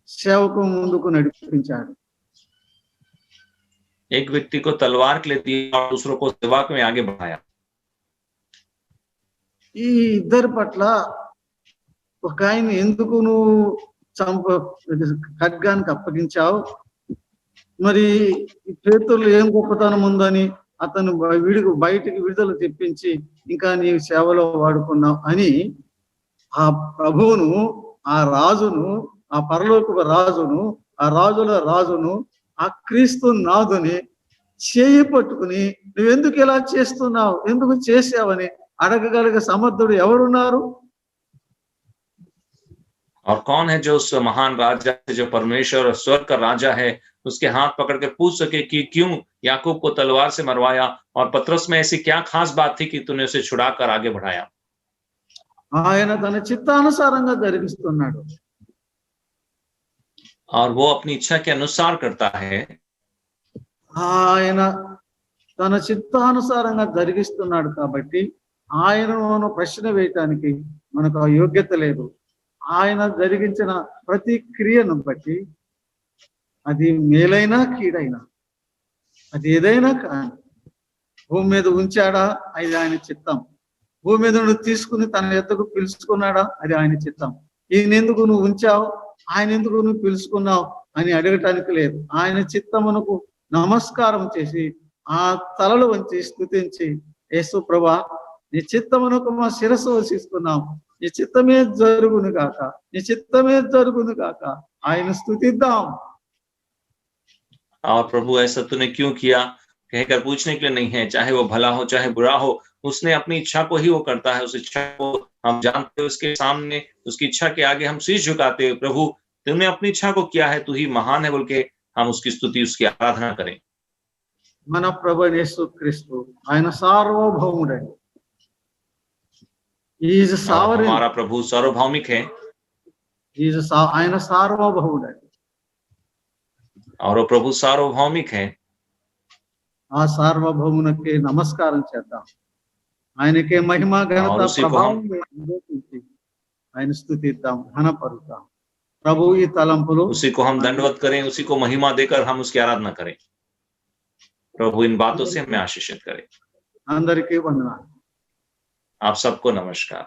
సేవకు ముందుకు నడిపించాడు. एक व्यक्ति को तलवार के लिए दिया और दूसरों को सेवा में आगे बढ़ाया। ఈ ఇద్దరి పట్ల ఒక ఆయన ఎందుకు నువ్వు ఖడ్గానికి అప్పగించావు, మరి పేతురులో ఏం గొప్పతనం ఉందని అతను బయటికి విడుదల తెప్పించి ఇంకా నీ సేవలో వాడుకున్నావు అని ఆ ప్రభువును, ఆ రాజును, ఆ పరలోక రాజును, ఆ రాజుల రాజును, ఆ క్రీస్తు నాథుని చేయి పట్టుకుని నువ్వెందుకు ఇలా చేస్తున్నావు, ఎందుకు చేసావని అడగగలిగే సమర్థుడు ఎవరున్నారు? और कौन है जो उस महान राजा से, जो परमेश्वर और स्वर्ग का राजा है, उसके हाथ पकड़ के पूछ सके कि क्यों याकूब को तलवार से मरवाया और पतरस में ऐसी क्या खास बात थी कि तूने उसे छुड़ाकर आगे बढ़ाया? ఆయన తన చిత్తానుసారంగా జరిగిస్తున్నాడు. और वो अपनी इच्छा के अनुसार करता है। ఆయన తన చిత్తానుసారంగా జరిగిస్తున్నాడు కాబట్టి ఆయనను ప్రశ్న వేయటానికి మనకు ఆ యోగ్యత లేదు. ఆయన జరిగించిన ప్రతి క్రియను బట్టి అది మేలైనా కీడైనా, అది ఏదైనా కానీ భూమి మీద ఉంచాడా, అది ఆయన చిత్తం. భూమి మీద నువ్వు తీసుకుని తన ఎద్దకు పిలుచుకున్నాడా, అది ఆయన చిత్తం. ఈయన ఎందుకు నువ్వు ఉంచావు, ఆయన ఎందుకు నువ్వు పిలుచుకున్నావు అని అడగటానికి లేదు. ఆయన చిత్తమునకు నమస్కారం చేసి ఆ తలలు వంచి స్తుతించి, యేసు ప్రభా నీ చిత్తమునకు మా శిరస్సు వసిస్తున్నాం, నీ చిత్తమే జరుగును గాక, నీ చిత్తమే జరుగును గాక, ఆయన స్తుతిద్దాం. और प्रभु ऐसा तूने क्यों किया कहकर पूछने के लिए नहीं है, चाहे वो भला हो चाहे बुरा हो, उसने अपनी इच्छा को ही वो करता है। उस इच्छा को हम जानते हैं, उसके सामने उसकी इच्छा के आगे हम शीश झुकाते हैं। प्रभु तूने अपनी इच्छा को किया है, तू ही महान है बोल के हम उसकी स्तुति, उसकी आराधना करें। మన ప్రభు యేసు క్రీస్తు ఆయన సార్వభౌముడండి. हमारा प्रभु सार्वभौमिक है ఆయన సార్వభౌముడండి. और वो प्रभु सार्वभौमिक है। ఆ సార్వభౌమునికి నమస్కారం చేద్దాం, ఆయనకే మహిమ ఘనత ప్రభావం ఆయన స్తుతిద్దాం, ఘనపరుద్దాం. ప్రభు ఈ తలంపులు, उसी को हम दंडवत करें, उसी को महिमा देकर हम उसकी आराधना करें। प्रभु इन बातों से हमें आशीषित करे। అందరికీ వందనాలు. आप सबको नमस्कार।